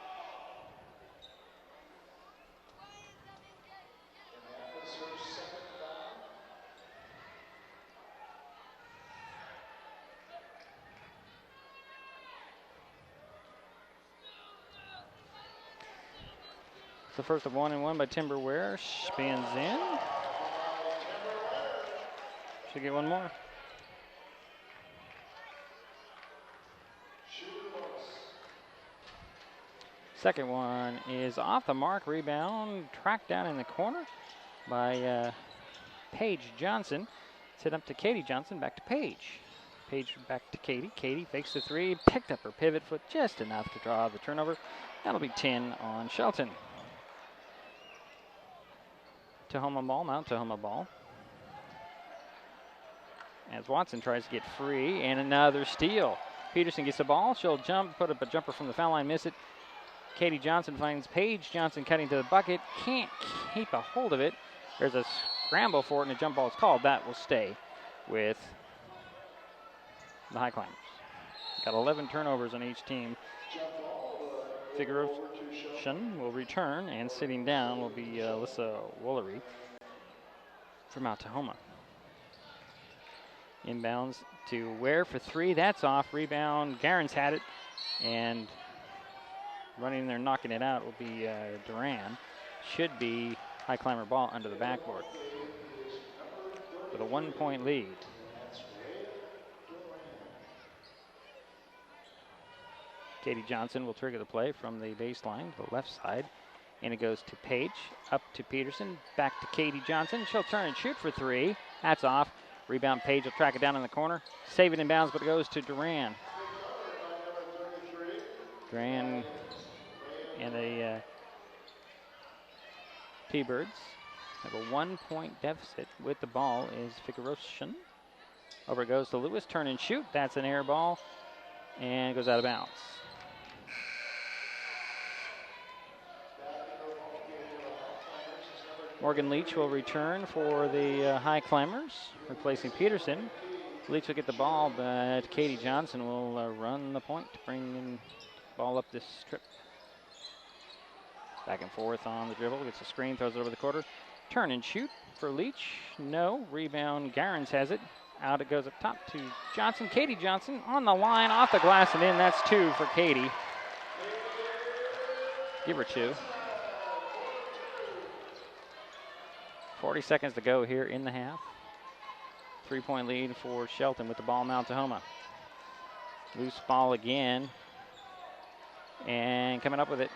Speaker 2: The first of 1-and-1 by Timber Ware, spins in. Should get one more. Second one is off the mark, rebound, tracked down in the corner by Paige Johnson. Set up to Katie Johnson, back to Paige. Paige back to Katie. Katie fakes the 3, picked up her pivot foot just enough to draw the turnover. That'll be 10 on Shelton. Tahoma ball, Mount Tahoma ball. As Watson tries to get free, and another steal. Peterson gets the ball. She'll jump, put up a jumper from the foul line, miss it. Katie Johnson finds Paige Johnson cutting to the bucket. Can't keep a hold of it. There's a scramble for it, and a jump ball is called. That will stay with the Highclimbers. Got 11 turnovers on each team. Figuration will return, and sitting down will be Alyssa Woolery from Mount Tahoma. Inbounds to Ware for three. That's off. Rebound. Garen's had it, and running there, knocking it out will be Duran. Should be Highclimber ball under the backboard with a 1-point lead. Katie Johnson will trigger the play from the baseline to the left side, and it goes to Paige, up to Peterson, back to Katie Johnson. She'll turn and shoot for three. That's off. Rebound. Paige will track it down in the corner. Save it in bounds, but it goes to Duran. Duran and the T-Birds have a 1-point deficit with the ball is Figuration. Over it goes to Lewis. Turn and shoot. That's an air ball, and it goes out of bounds. Morgan Leach will return for the Highclimbers, replacing Peterson. Leach will get the ball, but Katie Johnson will run the point to bring the ball up this strip. Back and forth on the dribble, gets a screen, throws it over the quarter. Turn and shoot for Leach. No. Rebound. Garens has it. Out it goes up top to Johnson. Katie Johnson on the line, off the glass and in. That's two for Katie. Give her two. 40 seconds to go here in the half. 3-point lead for Shelton with the ball, Mount Tahoma. Loose ball again. And coming up with it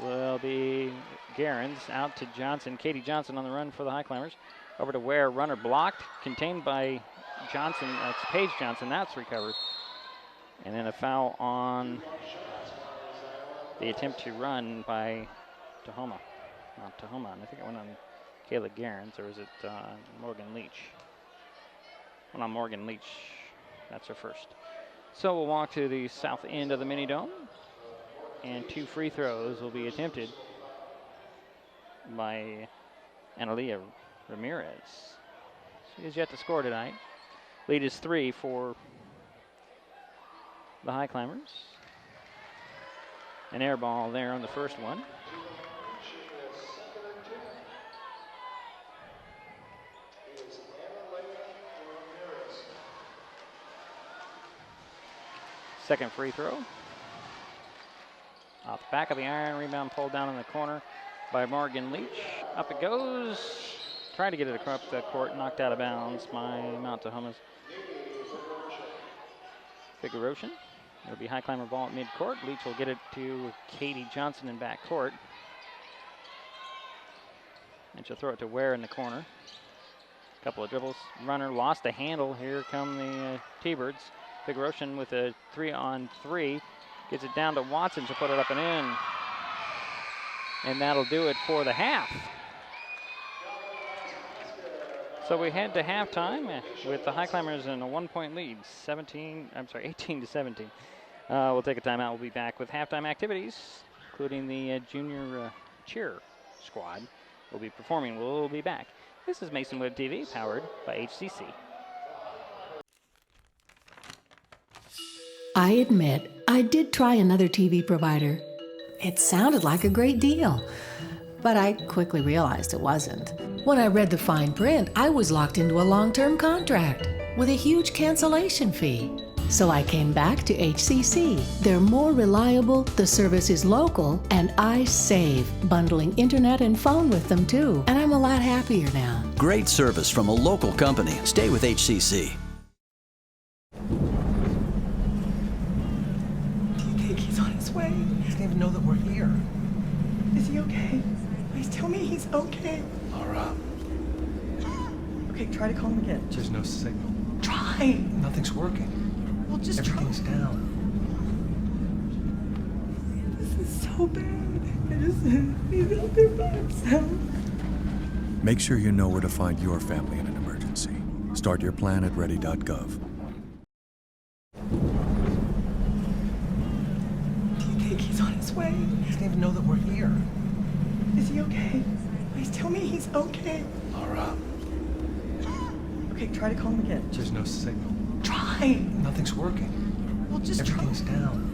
Speaker 2: will be Garens. Out to Johnson. Katie Johnson on the run for the Highclimbers. Over to Ware. Runner blocked. Contained by Johnson. That's Paige Johnson. That's recovered. And then a foul on the attempt to run by Tahoma. Not Tahoma. And I think it went on Kayla Garens, or is it Morgan Leach? Well, not Morgan Leach. That's her first. So we'll walk to the south end of the mini dome, and 2 free throws will be attempted by Analia Ramirez. She has yet to score tonight. Lead is 3 for the Highclimbers. An air ball there on the first one. Second free throw. Off the back of the iron, rebound pulled down in the corner by Morgan Leach. Up it goes. Trying to get it across the court, knocked out of bounds by Mount Tahoma's Figuration. It'll be Highclimber ball at midcourt. Leach will get it to Katie Johnson in back court. And she'll throw it to Ware in the corner. Couple of dribbles. Runner lost the handle. Here come the T-Birds. Figuration with a 3-on-3. Gets it down to Watson. She'll put it up and in. And that'll do it for the half. So we head to halftime with the Highclimbers in a 1-point lead, 18 to 17. We'll take a timeout. We'll be back with halftime activities, including the junior cheer squad will be performing. We'll be back. This is Masonwood TV, powered by HCC.
Speaker 23: I admit, I did try another TV provider. It sounded like a great deal, but I quickly realized it wasn't. When I read the fine print, I was locked into a long-term contract with a huge cancellation fee. So I came back to HCC. They're more reliable, the service is local, and I save, bundling internet and phone with them too. And I'm a lot happier now.
Speaker 3: Great service from a local company. Stay with HCC.
Speaker 24: He's on his way. He doesn't even know that we're here. Is he okay? Please tell me he's okay.
Speaker 1: Laura.
Speaker 24: Okay, try to call him again.
Speaker 1: There's no signal.
Speaker 24: Try.
Speaker 1: Nothing's working.
Speaker 24: Well, just
Speaker 1: Everything's
Speaker 24: try.
Speaker 1: down.
Speaker 24: This is so bad. He's out there by himself.
Speaker 1: Make sure you know where to find your family in an emergency. Start your plan at ready.gov.
Speaker 24: way. He doesn't even know that we're here. Is he okay? Please tell me he's okay.
Speaker 1: Laura.
Speaker 24: Okay, try to call him again.
Speaker 1: There's no signal.
Speaker 24: Try.
Speaker 1: Nothing's working.
Speaker 24: Well, just
Speaker 1: Everything's
Speaker 24: try.
Speaker 1: down.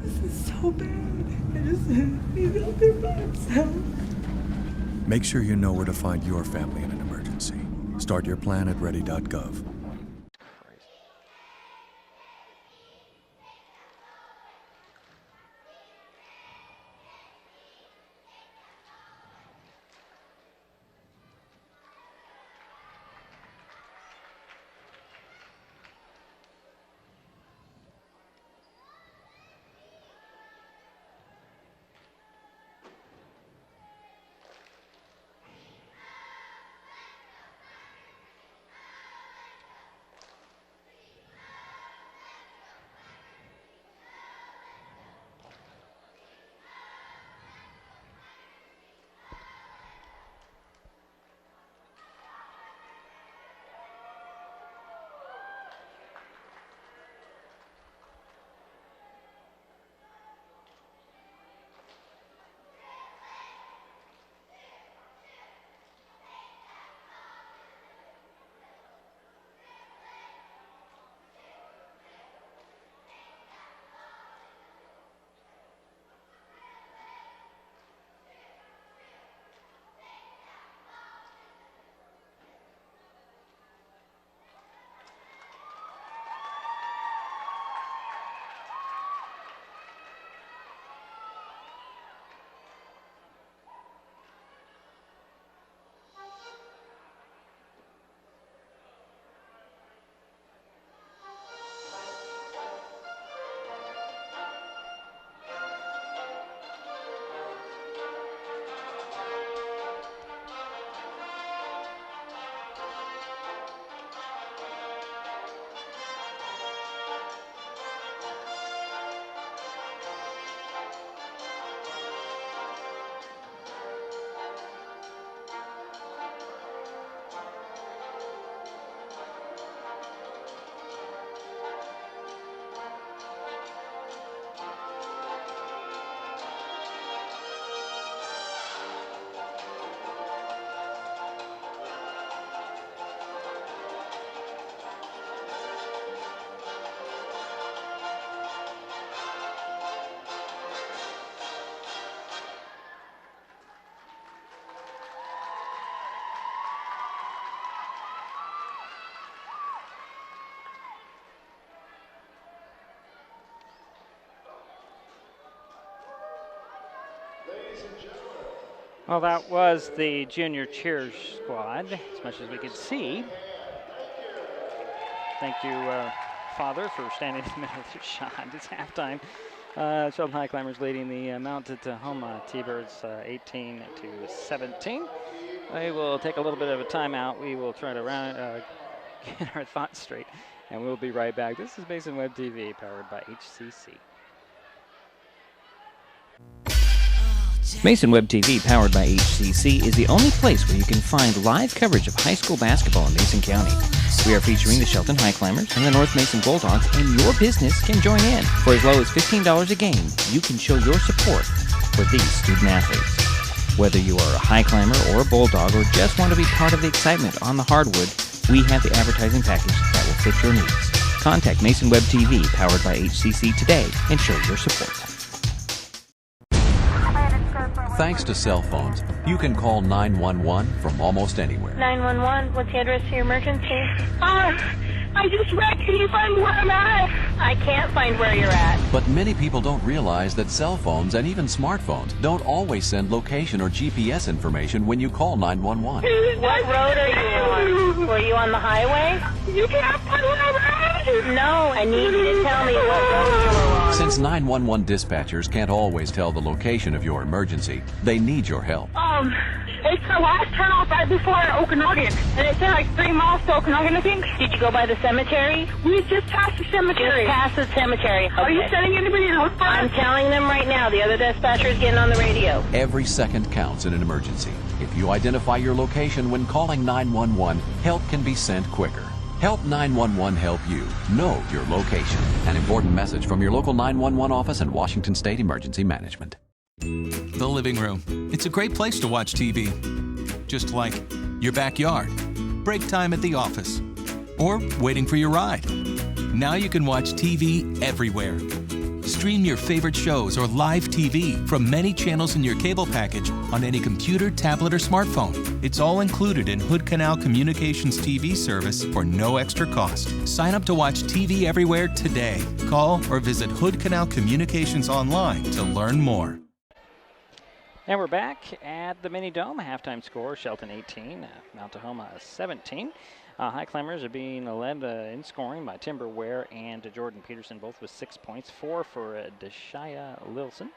Speaker 24: This is so bad. He's out there by himself.
Speaker 1: Make sure you know where to find your family in an emergency. Start your plan at ready.gov.
Speaker 2: Well, that was the junior cheers squad, as much as we could see. Thank you, Father, for standing in the middle of the shot. It's halftime. Shelton Highclimbers leading the mounted Tahoma T-Birds 18-17. We will take a little bit of a timeout. We will try to get our thoughts straight, and we'll be right back. This is Mason Web TV, powered by HCC.
Speaker 8: Mason Web TV, powered by HCC, is the only place where you can find live coverage of high school basketball in Mason County. We are featuring the Shelton Highclimbers and the North Mason Bulldogs, and your business can join in. For as low as $15 a game, you can show your support for these student athletes. Whether you are a high climber or a bulldog, or just want to be part of the excitement on the hardwood, we have the advertising package that will fit your needs. Contact Mason Web TV, powered by HCC today, and show your support.
Speaker 9: Thanks to cell phones, you can call 911 from almost anywhere.
Speaker 10: 911, what's the address to your emergency? I just wrecked. Can you find where I'm at? I can't find where you're at.
Speaker 9: But many people don't realize that cell phones and even smartphones don't always send location or GPS information when you call 911.
Speaker 10: What road are you on? Were you on the highway? You can't find where I'm at. No, I need you to tell me what road you were on.
Speaker 9: Since 911 dispatchers can't always tell the location of your emergency, they need your help.
Speaker 10: It's the last turnoff right before Okanagan, and it's like 3 miles to Okanagan, I think. Did you go by the cemetery? We just passed the cemetery. Just past the cemetery. Okay. Are you sending anybody out for us? I'm telling them right now. The other dispatcher is getting on the radio.
Speaker 9: Every second counts in an emergency. If you identify your location when calling 911, help can be sent quicker. Help 911 help you know your location. An important message from your local 911 office and Washington State Emergency Management.
Speaker 7: The living room. It's a great place to watch TV. Just like your backyard, break time at the office, or waiting for your ride. Now you can watch TV everywhere. Stream your favorite shows or live TV from many channels in your cable package on any computer, tablet, or smartphone. It's all included in Hood Canal Communications TV service for no extra cost. Sign up to watch TV everywhere today. Call or visit Hood Canal Communications online to learn more.
Speaker 2: And we're back at the Mini Dome. Halftime score, Shelton 18, Mount Tahoma 17. Highclimbers are being led in scoring by Timber Ware and Jordan Peterson, both with 6 points, 4 for Deshaya Lilson,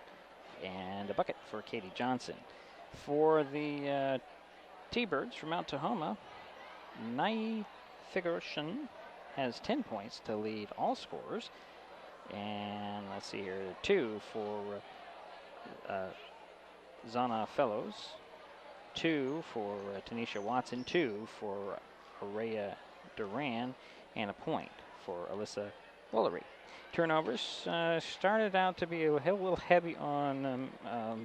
Speaker 2: and a bucket for Katie Johnson. For the T-Birds from Mount Tahoma, Nai Figueroa has 10 points to lead all scorers. And let's see here, 2 for Zana Fellows, 2 for Tanisha Watson, 2 for Araya Duran, and a point for Alyssa Woolery. Turnovers started out to be a little heavy on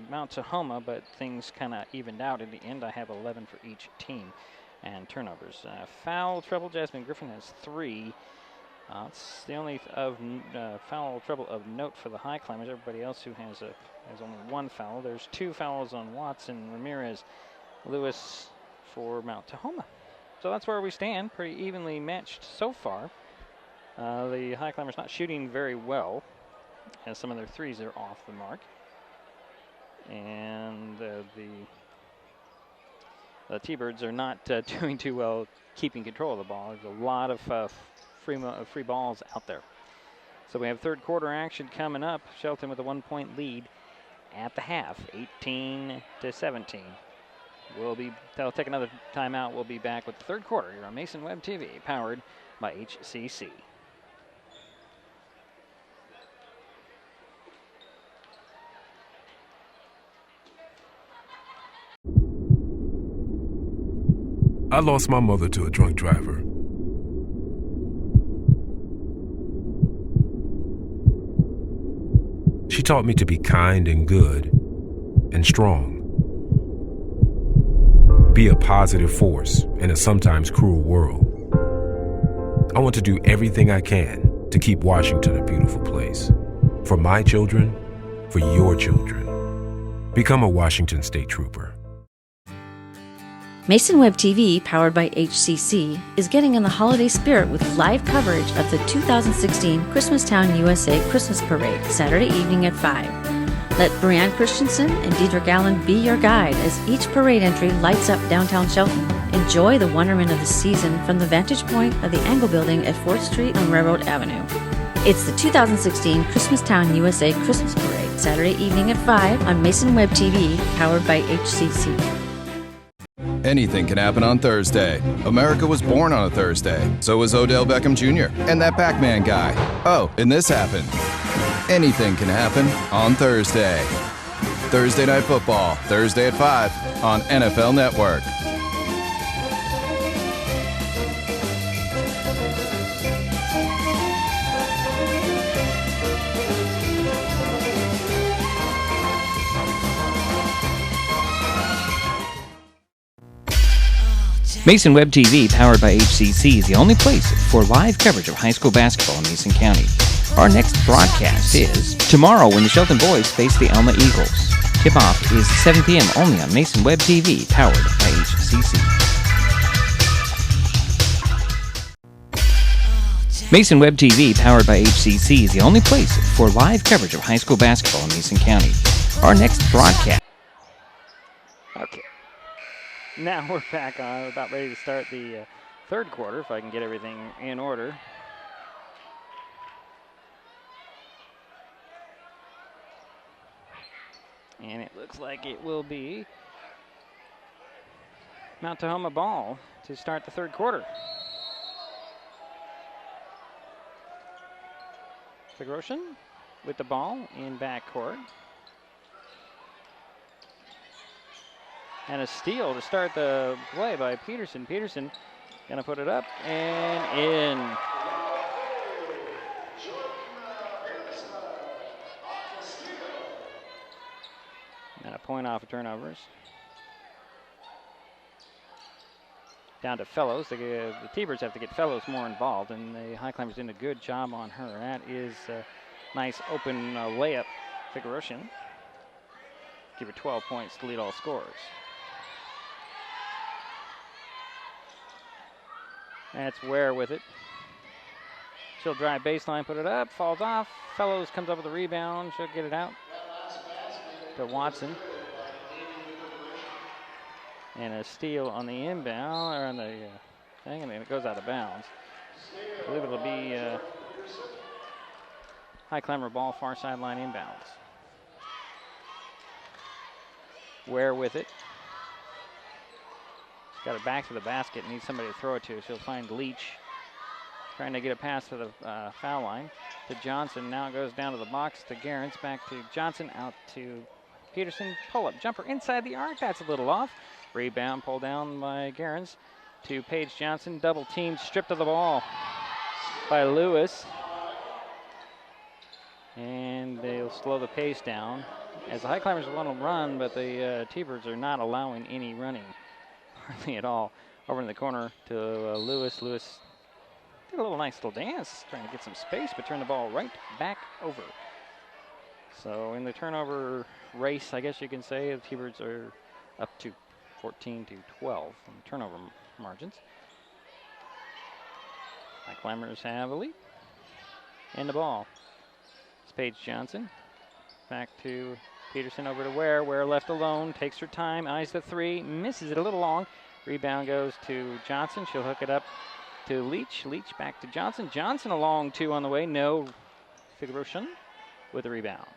Speaker 2: Mount Tahoma, but things kind of evened out in the end. I have 11 for each team. And turnovers. Foul trouble, Jasmine Griffin has 3. It's the only foul trouble of note for the Highclimbers. Everybody else who has only 1 foul. There's 2 fouls on Watson, Ramirez, Lewis for Mount Tahoma. So that's where we stand, pretty evenly matched so far. The Highclimbers not shooting very well, as some of their threes are off the mark. And the T-Birds are not doing too well keeping control of the ball. There's a lot of free balls out there. So we have third quarter action coming up. Shelton with a 1-point lead at the half, 18-17. They'll take another timeout. We'll be back with the third quarter here on Mason Web TV, powered by HCC.
Speaker 11: I lost my mother to a drunk driver. She taught me to be kind and good and strong. Be a positive force in a sometimes cruel world. I want to do everything I can to keep Washington a beautiful place. For my children, for your children. Become a Washington State Trooper.
Speaker 13: Mason Web TV, powered by HCC, is getting in the holiday spirit with live coverage of the 2016 Christmastown USA Christmas Parade, Saturday evening at 5. Let Brianne Christensen and Diedrich Allen be your guide as each parade entry lights up downtown Shelton. Enjoy the wonderment of the season from the vantage point of the Angle Building at 4th Street on Railroad Avenue. It's the 2016 Christmastown USA Christmas Parade, Saturday evening at 5 on Mason Web TV, powered by HCC.
Speaker 12: Anything can happen on Thursday. America was born on a Thursday. So was Odell Beckham Jr. and that Pac-Man guy. Oh, and this happened. Anything can happen on Thursday. Thursday Night Football, Thursday at 5 on NFL Network.
Speaker 8: Mason Web TV, powered by HCC, is the only place for live coverage of high school basketball in Mason County. Our next broadcast is tomorrow when the Shelton boys face the Alma Eagles. Tip-off is 7 p.m. only on Mason Web TV, powered by HCC. Mason Web TV, powered by HCC, is the only place for live coverage of high school basketball in Mason County. Our next broadcast.
Speaker 2: Okay. Now we're back on, about ready to start the third quarter, if I can get everything in order. And it looks like it will be Mount Tahoma ball to start the third quarter. Figueroa with the ball in backcourt. And a steal to start the play by Peterson. Peterson Gonna put it up and in. And a point off of turnovers. Down to Fellows. The T-Birds have to get Fellows more involved, and the Highclimbers did a good job on her. That is a nice open layup. Figuroshin. Give her 12 points to lead all scorers. That's Ware with it. She'll drive baseline, put it up, falls off. Fellows comes up with a rebound. She'll get it out to Watson. And a steal on the inbound, or on the thing, and then it goes out of bounds. I believe it'll be Highclimber ball, far sideline inbounds. Ware with it. She's got it back to the basket, needs somebody to throw it to. She'll find Leach trying to get a pass to the foul line to Johnson. Now it goes down to the box to Garrens, back to Johnson, out to Peterson. Pull-up jumper inside the arc. That's a little off. Rebound pulled down by Garrens to Paige Johnson. Double team, stripped of the ball by Lewis. And they'll slow the pace down as the Highclimbers want to run, but the T-Birds are not allowing any running hardly at all. Over in the corner to Lewis. Lewis did a nice little dance, trying to get some space, but turned the ball right back over. So in the turnover race, I guess you can say, the T-Birds are up to 14 to 12 on the turnover margins. Highclimbers have a lead. And the ball. It's Paige Johnson. Back to Peterson, over to Ware. Ware left alone, takes her time, eyes the three, misses it a little long. Rebound goes to Johnson. She'll hook it up to Leach. Leach back to Johnson. Johnson a long two on the way. No. Figuroshin with the rebound.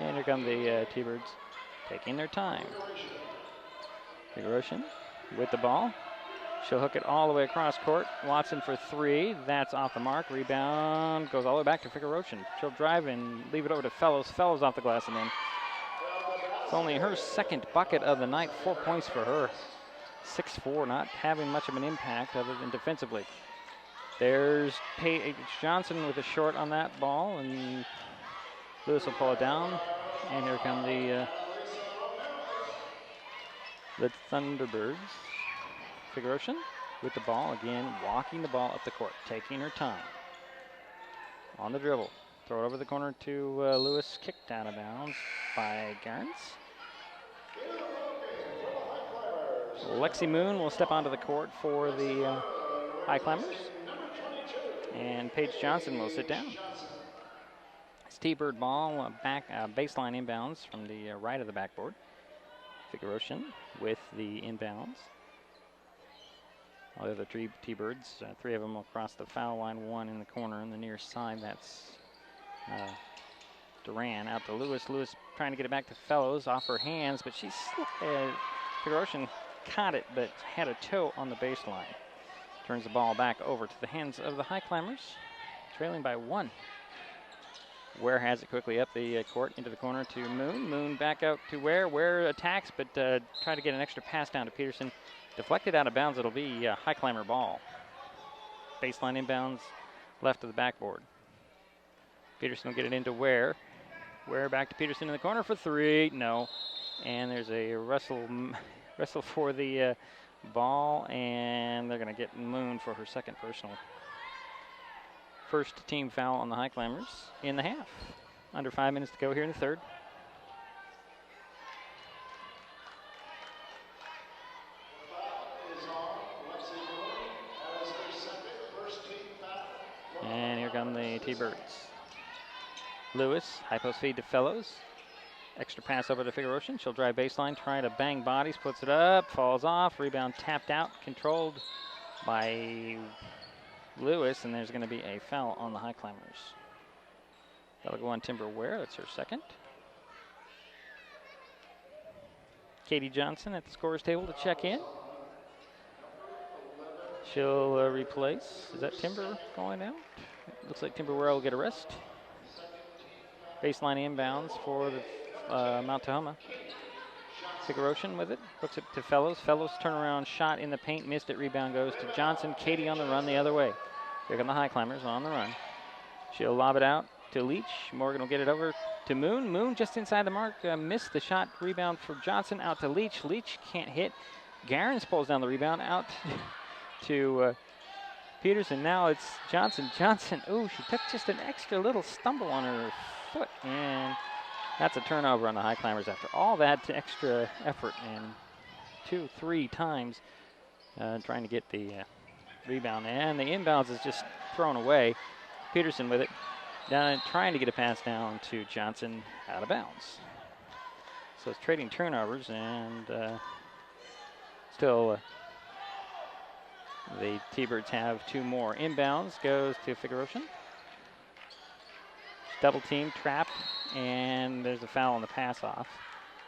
Speaker 2: And here come the T-Birds taking their time. Figuroshin with the ball. She'll hook it all the way across court. Watson for three. That's off the mark. Rebound goes all the way back to Figuroshin. She'll drive and leave it over to Fellows. Fellows off the glass and in. It's only her second bucket of the night. 4 points for her. 6-4, not having much of an impact other than defensively. There's Paige Johnson with a short on that ball, and Lewis will pull it down. And here come the Thunderbirds. Figuroshin with the ball again, walking the ball up the court, taking her time. On the dribble, throw it over the corner to Lewis, kicked out of bounds by Garrens. Lexi Moon will step onto the court for the Highclimbers, and Paige Johnson will sit down. It's T-Bird ball, back baseline inbounds from the right of the backboard. Figuroshin with the inbounds. All the other T-Birds, three of them across the foul line, one in the corner on the near side. That's Duran out to Lewis. Lewis trying to get it back to Fellows, off her hands, but she's Figuroshin caught it, but had a toe on the baseline. Turns the ball back over to the hands of the Highclimbers, trailing by one. Ware has it quickly up the court into the corner to Moon. Moon back out to Ware. Ware attacks, but try to get an extra pass down to Peterson. Deflected out of bounds, it'll be Highclimber ball. Baseline inbounds, left of the backboard. Peterson will get it into Ware. Ware back to Peterson in the corner for three. No. And there's a wrestle for the ball, and they're going to get Moon for her second personal. First team foul on the Highclimbers in the half. Under 5 minutes to go here in the third. And here come the T-Birds. Lewis, high post feed to Fellows. Extra pass over to Figuroshin. She'll drive baseline, try to bang bodies, puts it up, falls off. Rebound tapped out, controlled by Lewis, and there's going to be a foul on the Highclimbers. That'll go on Timber Ware. That's her second. Katie Johnson at the scorer's table to check in. She'll replace. Is that Timber going out? Looks like Timber Ware will get a rest. Baseline inbounds for the Mount Tahoma. Figueroa with it, hooks it to Fellows. Fellows turnaround shot in the paint, missed it. Rebound goes to Johnson. Katie on the run the other way. Here come the Highclimbers on the run. She'll lob it out to Leach. Morgan will get it over to Moon. Moon just inside the mark, missed the shot. Rebound for Johnson, out to Leach. Leach can't hit. Garens pulls down the rebound, out to Peterson. Now it's Johnson. Johnson, ooh, she took just an extra little stumble on her foot, and that's a turnover on the Highclimbers after all that extra effort and 2-3 times trying to get the rebound. And the inbounds is just thrown away. Peterson with it, down trying to get a pass down to Johnson, out of bounds. So it's trading turnovers, and still the T-Birds have 2 more. Inbounds goes to Figueroa. Double team, trap, and there's a foul on the pass off.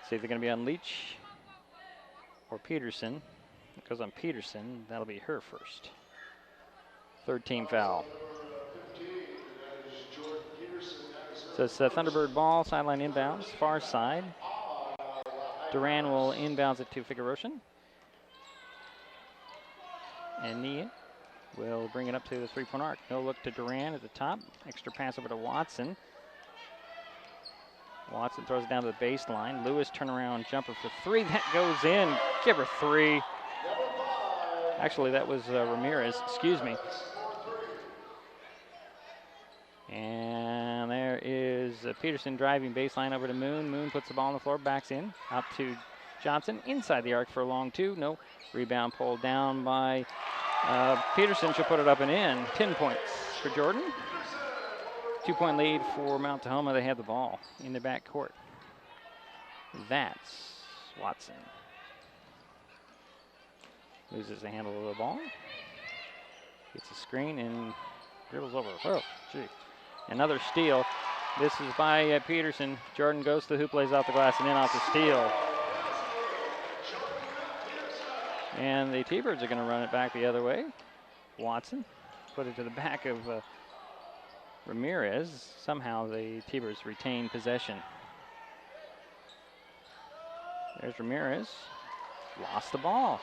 Speaker 2: See if they're going to be on Leach or Peterson. It goes on Peterson. That'll be her first. 3rd team foul. So it's a Thunderbird ball, sideline inbounds, far side. Duran will inbounds it to Figueroa. And Nia will bring it up to the 3-point arc. No look to Duran at the top. Extra pass over to Watson. Watson throws it down to the baseline. Lewis turnaround jumper for 3. That goes in. Give her 3. Actually, that was Ramirez. Excuse me. And there is Peterson driving baseline over to Moon. Moon puts the ball on the floor, backs in. Out to Johnson. Inside the arc for a long 2. No. Rebound pulled down by Peterson. She'll put it up and in. 10 points for Jordan. 2-point lead for Mount Tahoma. They have the ball in the back court. That's Watson. Loses the handle of the ball. Gets a screen and dribbles over. Oh, gee. Another steal. This is by Peterson. Jordan goes to the hoop, lays off the glass, and in off the steal. And the T-Birds are going to run it back the other way. Watson put it to the back of Ramirez. Somehow the T-Birds retain possession. There's Ramirez. Lost the ball.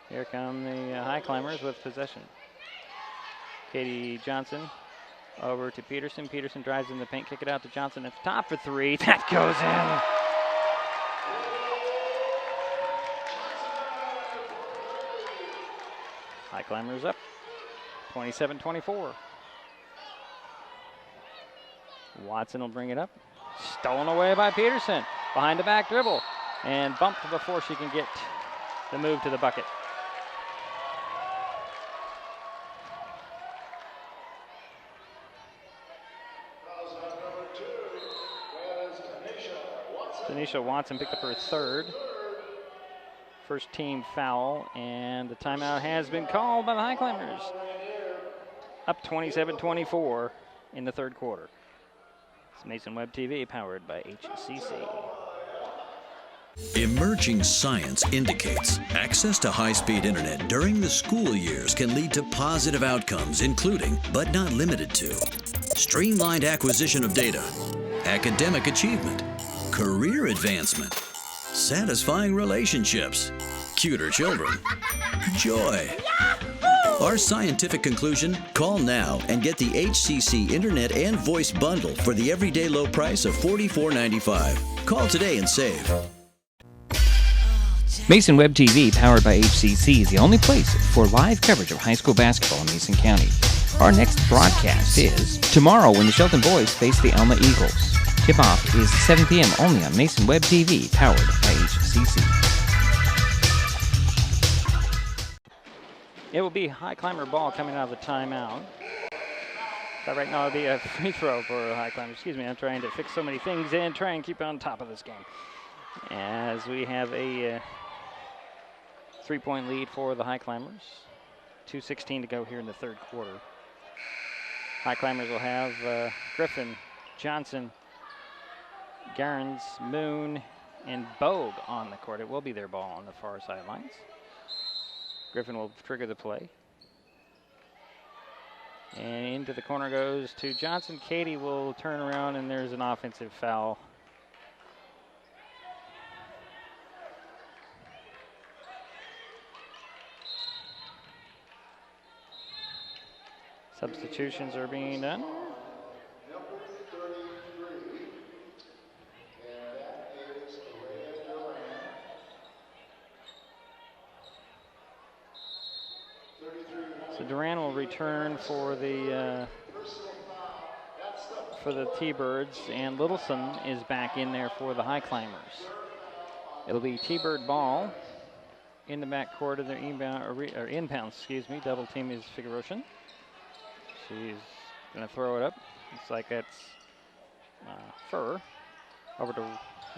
Speaker 2: Here come the Highclimbers with possession. Katie Johnson over to Peterson. Peterson drives in the paint, kick it out to Johnson at the top for 3. That goes in. Highclimbers up, 27-24. Watson will bring it up. Stolen away by Peterson. Behind the back dribble. And bumped before she can get the move to the bucket. Tanisha Watson picked up her 3rd. First team foul, and the timeout has been called by the Highclimbers. Up 27-24 in the 3rd quarter. It's Mason Web TV, powered by HCC.
Speaker 3: Emerging science indicates access to high-speed internet during the school years can lead to positive outcomes, including, but not limited to, streamlined acquisition of data, academic achievement, career advancement, satisfying relationships, cuter children, joy. Our scientific conclusion? Call now and get the HCC Internet and Voice Bundle for the everyday low price of $44.95. Call today and save.
Speaker 8: Mason Web TV, powered by HCC, is the only place for live coverage of high school basketball in Mason County. Our next broadcast is tomorrow when the Shelton boys face the Alma Eagles. Tip-off is 7 p.m. only on Mason Web TV, powered by HCC.
Speaker 2: It will be Highclimber ball coming out of the timeout. So right now it'll be a free throw for Highclimber. Excuse me, I'm trying to fix so many things and try and keep on top of this game. As we have a 3-point lead for the Highclimbers. 2:16 to go here in the 3rd quarter. Highclimbers will have Griffin, Johnson, Garens, Moon, and Bogue on the court. It will be their ball on the far sidelines. Griffin will trigger the play. And into the corner goes to Johnson. Katie will turn around, and there's an offensive foul Substitutions are being done. So Duran will return for the T-Birds, and Littleson is back in there for the Highclimbers. It'll be T-Bird ball in the back court of their inbounds, Double team is Figueroa. She's going to throw it up. Looks like that's Furr. Over to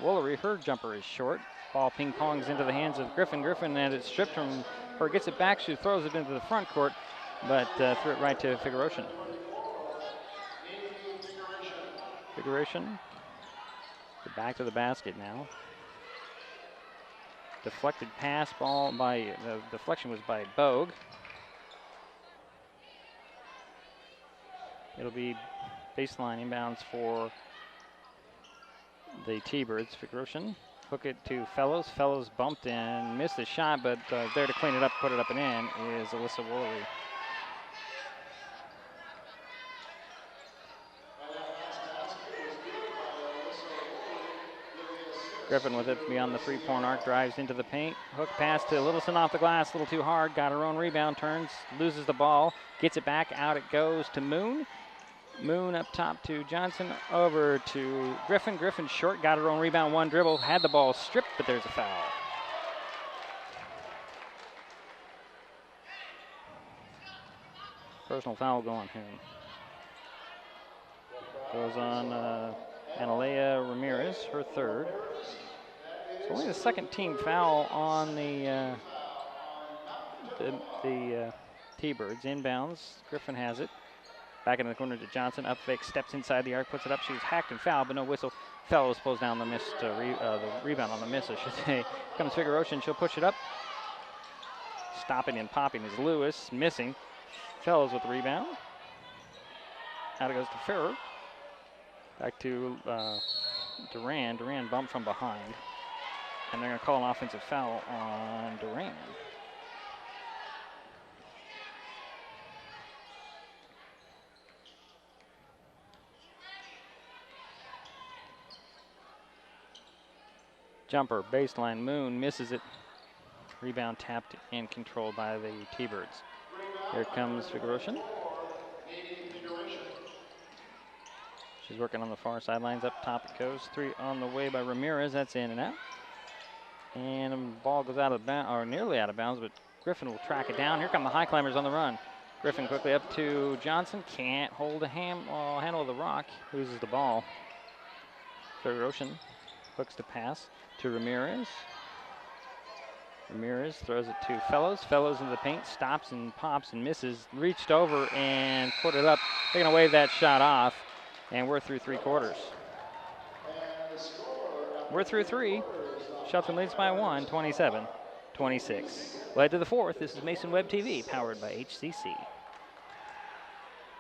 Speaker 2: Woolery. Her jumper is short. Ball ping-pongs into the hands of Griffin. Griffin, and it's stripped from her, gets it back. She throws it into the front court, but threw it right to Figueroa. Back to the basket now. Deflected pass ball by, the deflection was by Bogue. It'll be baseline inbounds for the T-Birds. Figueroa. Hook it to Fellows. Fellows bumped and missed the shot, but there to clean it up, put it up and in is Alyssa Woolery. Griffin with it beyond the three-point arc, drives into the paint. Hook pass to Littleson off the glass, a little too hard, got her own rebound, turns, loses the ball, gets it back, out it goes to Moon. Moon up top to Johnson, over to Griffin. Griffin short, got her own rebound, one dribble, had the ball stripped, but there's a foul. Personal foul going here. Goes on Analea Ramirez, her third. It's only the second team foul on the T-Birds. Inbounds, Griffin has it. Back in the corner to Johnson, up fake, steps inside the arc, puts it up. She was hacked and fouled, but no whistle. Fellows pulls down the missed, the rebound on the miss, I should say. Comes Figueroa, and she'll push it up. Stopping and popping is Lewis, missing. Fellows with the rebound. Out it goes to Ferrer. Back to Duran. Duran bumped from behind. And they're going to call an offensive foul on Duran. Jumper, baseline, Moon misses it. Rebound tapped and controlled by the T-Birds. Here comes Figueroa. She's working on the far sidelines. Up top it goes. Three on the way by Ramirez. That's in and out. And the ball goes out of bounds, or nearly out of bounds, but Griffin will track it down. Here come the Highclimbers on the run. Griffin quickly up to Johnson. Can't hold a handle of the rock. Loses the ball. Figueroa hooks the pass to Ramirez. Ramirez throws it to Fellows. Fellows in the paint, stops and pops and misses. Reached over and put it up. They're going to wave that shot off, and we're through three quarters. We're through three. Shelton leads by 1, 27-26. Led to the fourth. This is Mason Web TV, powered by HCC.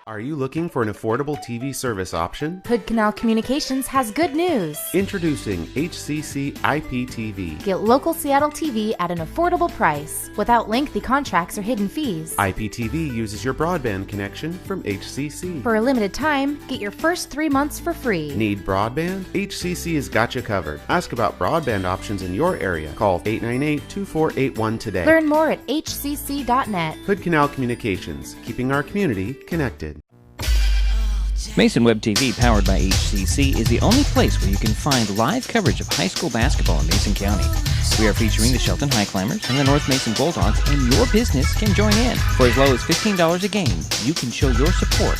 Speaker 14: Are you looking for an affordable TV service option?
Speaker 15: Hood Canal Communications has good news.
Speaker 14: Introducing HCC IPTV.
Speaker 15: Get local Seattle TV at an affordable price without lengthy contracts or hidden fees.
Speaker 14: IPTV uses your broadband connection from HCC.
Speaker 15: For a limited time, get your first 3 months for free.
Speaker 14: Need broadband? HCC has got you covered. Ask about broadband options in your area. Call 898-2481 today.
Speaker 15: Learn more at hcc.net.
Speaker 14: Hood Canal Communications, keeping our community connected.
Speaker 8: Mason Web TV, powered by HCC, is the only place where you can find live coverage of high school basketball in Mason County. We are featuring the Shelton Highclimbers and the North Mason Bulldogs, and your business can join in. For as low as $15 a game, you can show your support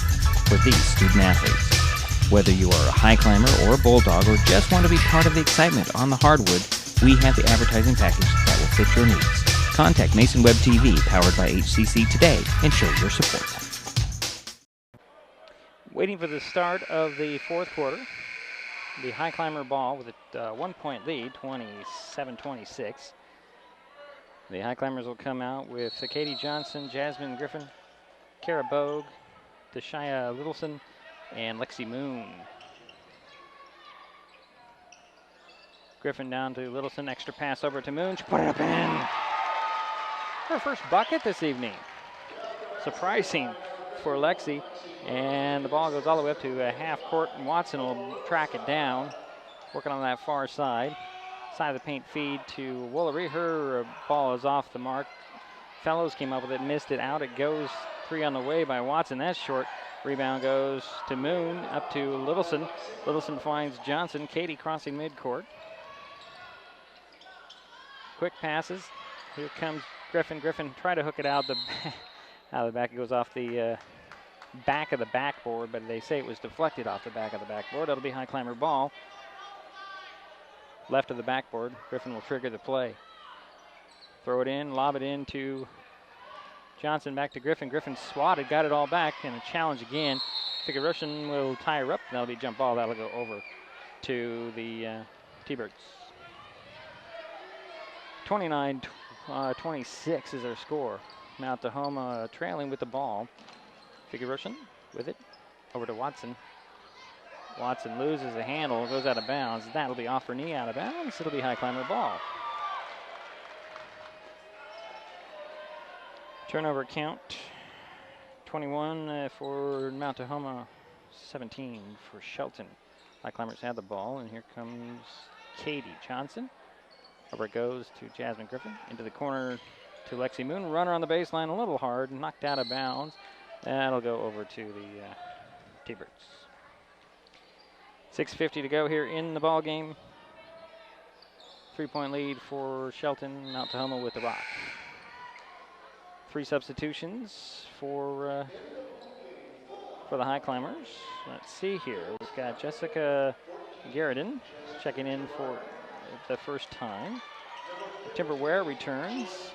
Speaker 8: for these student athletes. Whether you are a Highclimber or a Bulldog, or just want to be part of the excitement on the hardwood, we have the advertising package that will fit your needs. Contact Mason Web TV, powered by HCC today, and show your support.
Speaker 2: Waiting for the start of the fourth quarter. The Highclimber ball with a 1-point lead, 27-26. The Highclimbers will come out with Katie Johnson, Jasmine Griffin, Kara Bogue, Deshaya Littleson, and Lexi Moon. Griffin down to Littleson, extra pass over to Moon. She put it up in. Her first bucket this evening. Surprising for Lexi. And the ball goes all the way up to half court, and Watson will track it down, working on that far side. Side of the paint feed to Woolery. Her ball is off the mark. Fellows came up with it, missed it out. It goes 3 on the way by Watson. That's short. Rebound goes to Moon, up to Littleson. Littleson finds Johnson. Katie crossing midcourt. Quick passes. Here comes Griffin. Griffin tried to hook it out of the back. It goes off the back of the backboard, but they say it was deflected off the back of the backboard. That'll be Highclimber ball. Left of the backboard. Griffin will trigger the play. Throw it in, lob it in to Johnson, back to Griffin. Griffin swatted, got it all back, and a challenge again. Figueroa will tie her up. That'll be jump ball. That'll go over to the T-Birds. 29-26 is their score. Mount Tahoma trailing with the ball. Figueroa with it. Over to Watson. Watson loses the handle, goes out of bounds. That'll be off her knee, out of bounds. It'll be Highclimber ball. Turnover count, 21 for Mount Tahoma, 17 for Shelton. Highclimbers have the ball, and here comes Katie Johnson. Over it goes to Jasmine Griffin. Into the corner to Lexi Moon. Runner on the baseline, a little hard, knocked out of bounds. That'll go over to the T-Birds. 6:50 to go here in the ball game. 3-point lead for Shelton. Mount Tahoma with the rock. 3 substitutions for the Highclimbers. Let's see here. We've got Jessica Garrison checking in for the first time. Timber Ware returns.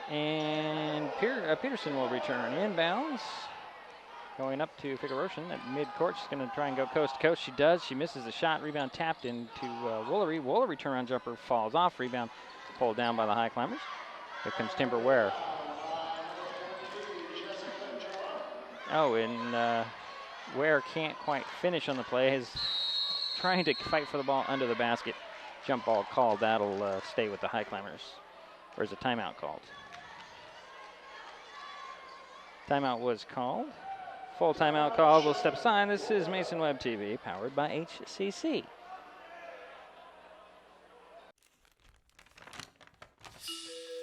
Speaker 2: And Peterson will return. Inbounds. Going up to Figueroa at midcourt. She's going to try and go coast to coast. She does. She misses the shot. Rebound tapped into Woolery. Woolery turnaround jumper falls off. Rebound pulled down by the Highclimbers. Here comes Timber Ware. Oh, and Ware can't quite finish on the play. He's trying to fight for the ball under the basket. Jump ball called. That'll stay with the Highclimbers. Or is a timeout called? Timeout was called. Full timeout call. We'll step aside. This is Mason Web TV, powered by HCC.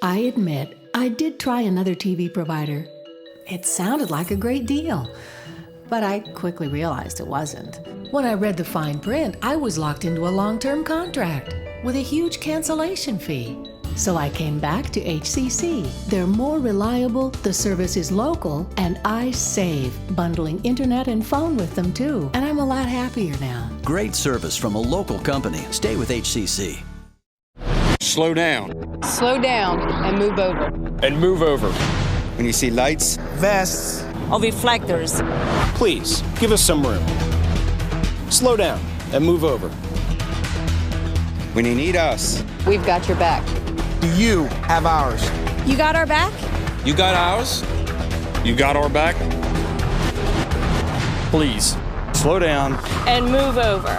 Speaker 23: I admit, I did try another TV provider. It sounded like a great deal, but I quickly realized it wasn't. When I read the fine print, I was locked into a long-term contract with a huge cancellation fee. So I came back to HCC. They're more reliable, the service is local, and I save, bundling internet and phone with them too. And I'm a lot happier now.
Speaker 3: Great service from a local company. Stay with HCC.
Speaker 16: Slow down.
Speaker 17: Slow down and move over.
Speaker 16: And move over. When you see lights,
Speaker 17: Vests or reflectors.
Speaker 16: please give us some room. Slow down and move over.
Speaker 18: When you need us,
Speaker 17: We've got your back.
Speaker 16: You have ours.
Speaker 17: You got our back?
Speaker 16: You got ours? You got our back? Please, slow down.
Speaker 17: And move over.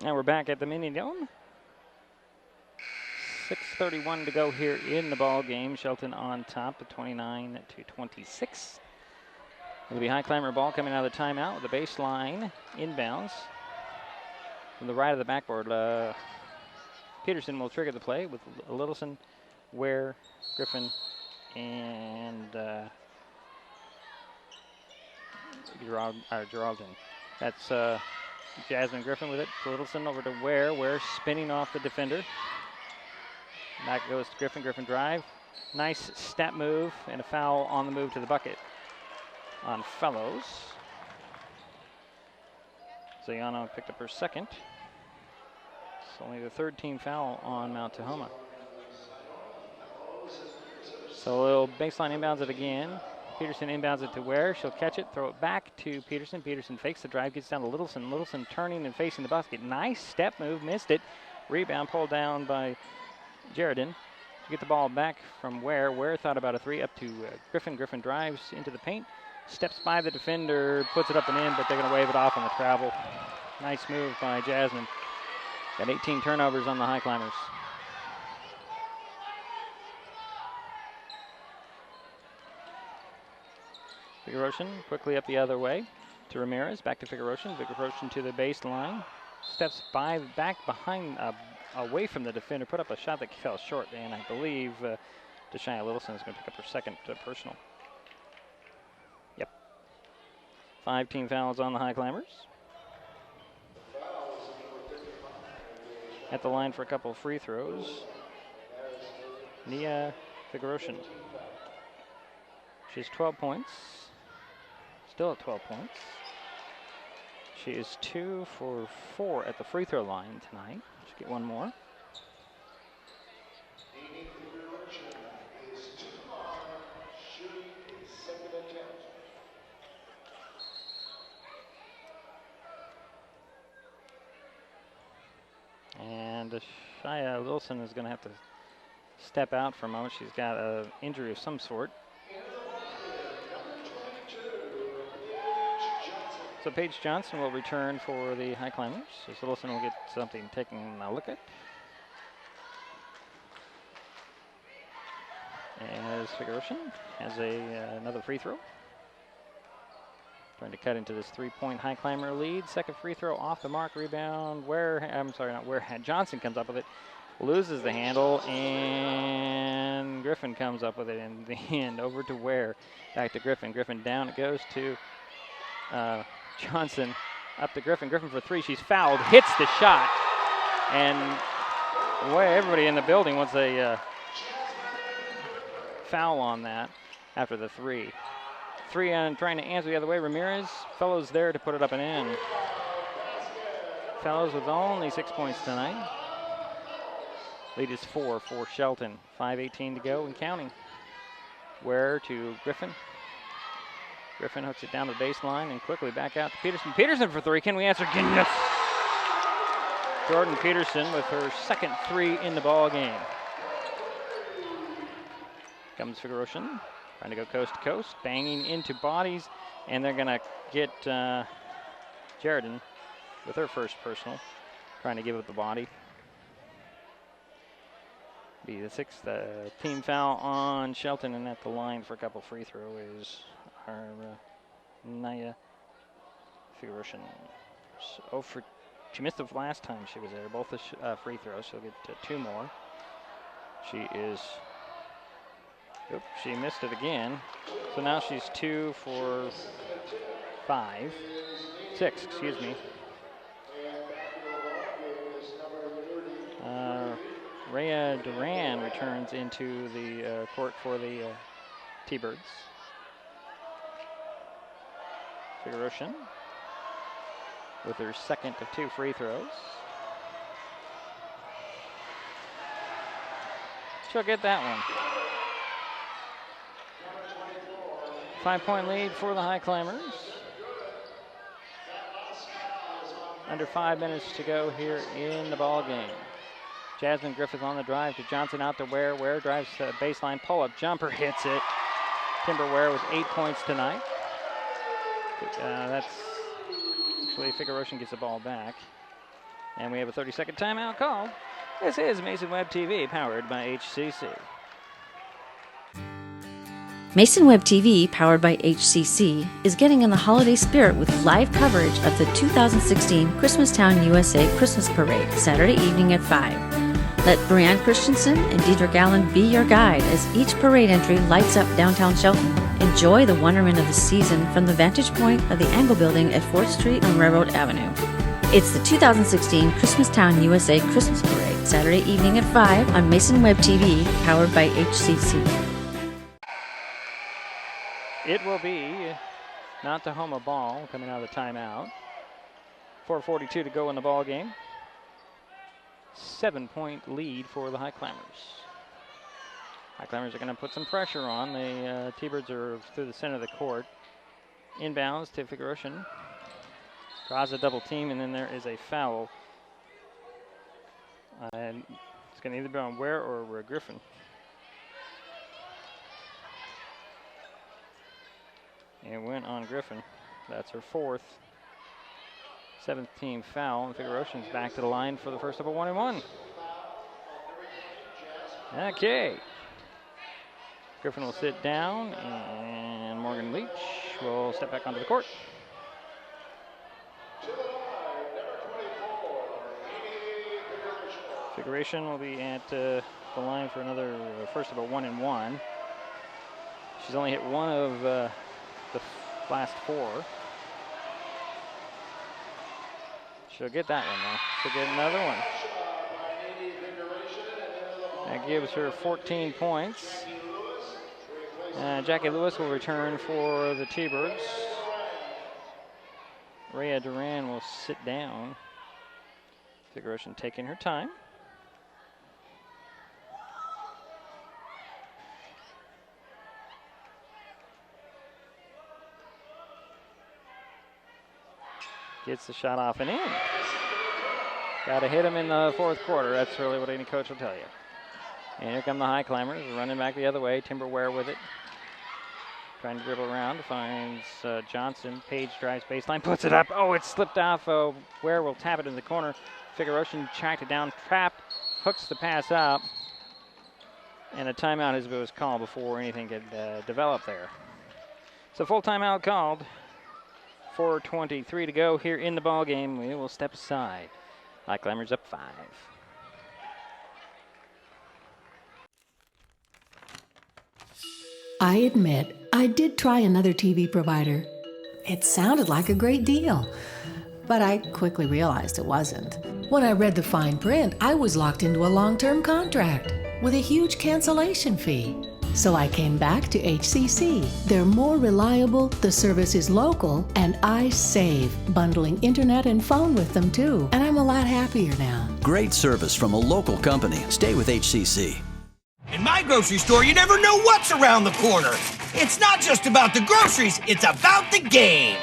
Speaker 2: Now we're back at the Mini Dome. 6:31 to go here in the ball game. Shelton on top at 29-26. It'll be Highclimber ball coming out of the timeout with the baseline inbounds from the right of the backboard. Peterson will trigger the play with Littleson, Ware, Griffin, and Geraldine. That's Jasmine Griffin with it. Littleson over to Ware. Ware spinning off the defender. Back goes to Griffin. Griffin drive. Nice step move and a foul on the move to the bucket on Fellows. Zayano picked up her second. It's only the third team foul on Mount Tahoma. So a little baseline inbounds it again. Peterson inbounds it to Ware. She'll catch it, throw it back to Peterson. Peterson fakes the drive, gets down to Littleson. Littleson turning and facing the basket. Nice step move, missed it. Rebound pulled down by Jaredin. To get the ball back from Ware. Ware thought about a three up to Griffin. Griffin drives into the paint. Steps by the defender, puts it up and in, but they're going to wave it off on the travel. Nice move by Jasmine. Got 18 turnovers on the Highclimbers. Figueroa quickly up the other way to Ramirez. Back to Figueroa. Figueroa to the baseline. Steps back behind, away from the defender. Put up a shot that fell short, and I believe Deshaya Littleson is going to pick up her second personal. Yep. 5 team fouls on the Highclimbers. At the line for a couple of free throws, Nia Figueroa. She has 12 points. Still at 12 points. She is 2 for 4 at the free throw line tonight. She'll get one more. And Shia Wilson is going to have to step out for a moment. She's got an injury of some sort. So Paige Johnson will return for the Highclimbers. So Wilson will get something taken a look at. As Figueroa has another free throw. Trying to cut into this 3-point Highclimber lead. Second free throw off the mark, rebound. Johnson comes up with it, loses the handle, and Griffin comes up with it in the end. Over to Ware, back to Griffin. Griffin down, it goes to Johnson, up to Griffin. Griffin for 3, she's fouled, hits the shot, and everybody in the building wants a foul on that after the 3. 3 on trying to answer the other way. Ramirez, Fellows there to put it up and in. Fellows with only 6 points tonight. Lead is 4 for Shelton. 5:18 to go and counting. Ware to Griffin. Griffin hooks it down the baseline and quickly back out to Peterson. Peterson for 3. Can we answer? Yes. Jordan Peterson with her second 3 in the ball game. Comes Figueroa. Trying to go coast to coast, banging into bodies, and they're going to get Sheridan with her first personal, trying to give up the body. Be the 6th team foul on Shelton, and at the line for a couple free throw is our Naya Figueroa. She missed the last time she was there, both the free throws. She'll get 2 more. She missed it again. So now she's 2 for 6, excuse me. Rhea Duran returns into the court for the T-Birds. Figueroa with her second of 2 free throws. She'll get that one. 5-point lead for the Highclimbers. Under 5 minutes to go here in the ball game. Jasmine Griffith on the drive to Johnson, out to Ware. Ware drives baseline, pull-up jumper, hits it. Timber Ware with 8 points tonight. That's actually Figueroa gets the ball back. And we have a 30-second timeout called. This is Mason Web TV, powered by HCC.
Speaker 13: Mason Web TV, powered by HCC, is getting in the holiday spirit with live coverage of the 2016 Christmastown USA Christmas Parade, Saturday evening at 5. Let Brianne Christensen and Diedrich Allen be your guide as each parade entry lights up downtown Shelton. Enjoy the wonderment of the season from the vantage point of the Angle Building at 4th Street on Railroad Avenue. It's the 2016 Christmastown USA Christmas Parade, Saturday evening at 5 on Mason Web TV, powered by HCC.
Speaker 2: It will be not Tahoma ball coming out of the timeout. 4:42 to go in the ball game. 7-point lead for the Highclimbers. Highclimbers are going to put some pressure on. The T-Birds are through the center of the court. Inbounds to Figueroa. Draws a double team, and then there is a foul. And it's going to either be on Ware or Griffin. It went on Griffin. That's her 4th. 7th team foul, and Figueroa's back to the line for the first of a 1-and-1. Okay. Griffin will sit down, and Morgan Leach will step back onto the court. Figuration will be at the line for another first of a 1-and-1. She's only hit one of the last 4. She'll get that one though. She'll get another one. That gives her 14 points. Jackie Lewis will return for the T-Birds. Rhea Duran will sit down. Figuration taking her time. Gets the shot off and in. Got to hit him in the 4th quarter. That's really what any coach will tell you. And here come the Highclimbers running back the other way. Timber Ware with it. Trying to dribble around. Finds Johnson. Page drives baseline. Puts it up. Oh, it slipped off. Ware will tap it in the corner. Figuration tracked it down. Trap. Hooks the pass up. And a timeout was called before anything could develop there. So full timeout called. 4:23 to go here in the ball game. We will step aside. Highclimbers up 5.
Speaker 23: I admit, I did try another TV provider. It sounded like a great deal, but I quickly realized it wasn't. When I read the fine print, I was locked into a long-term contract with a huge cancellation fee. So I came back to HCC. They're more reliable, the service is local, and I save, bundling internet and phone with them too. And I'm a lot happier now.
Speaker 3: Great service from a local company. Stay with HCC.
Speaker 19: In my grocery store, you never know what's around the corner. It's not just about the groceries, it's about the game.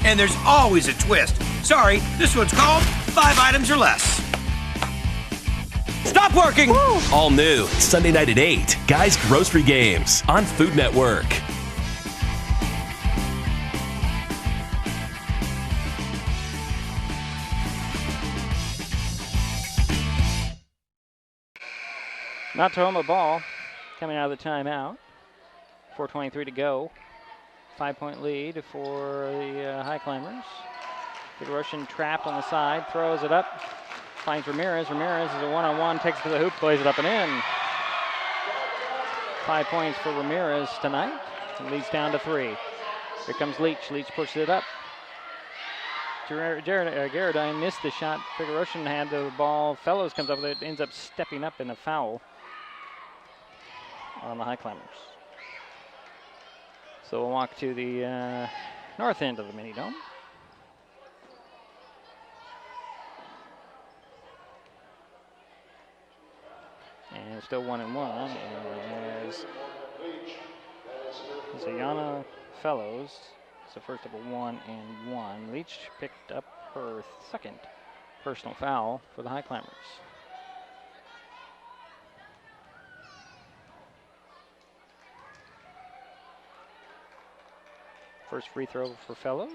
Speaker 19: And there's always a twist. Sorry, this one's called 5 items or less.
Speaker 20: Stop working! Woo! All new, Sunday night at 8. Guys Grocery Games on Food Network.
Speaker 2: Not Tahoma ball coming out of the timeout. 4:23 to go. 5-point lead for the Highclimbers. Big Russian trapped on the side, throws it up. Finds Ramirez. Ramirez is a one-on-one, takes it to the hoop, plays it up and in. 5 points for Ramirez tonight. It leads down to 3. Here comes Leach. Leach pushes it up. Garradine missed the shot. Figuration had the ball. Fellows comes up with it, ends up stepping up in a foul on the Highclimbers. So we'll walk to the north end of the mini-dome. And still 1-and-1 as Zayana Fellows. It's the first of a 1-and-1. Leach picked up her 2nd personal foul for the Highclimbers. First free throw for Fellows.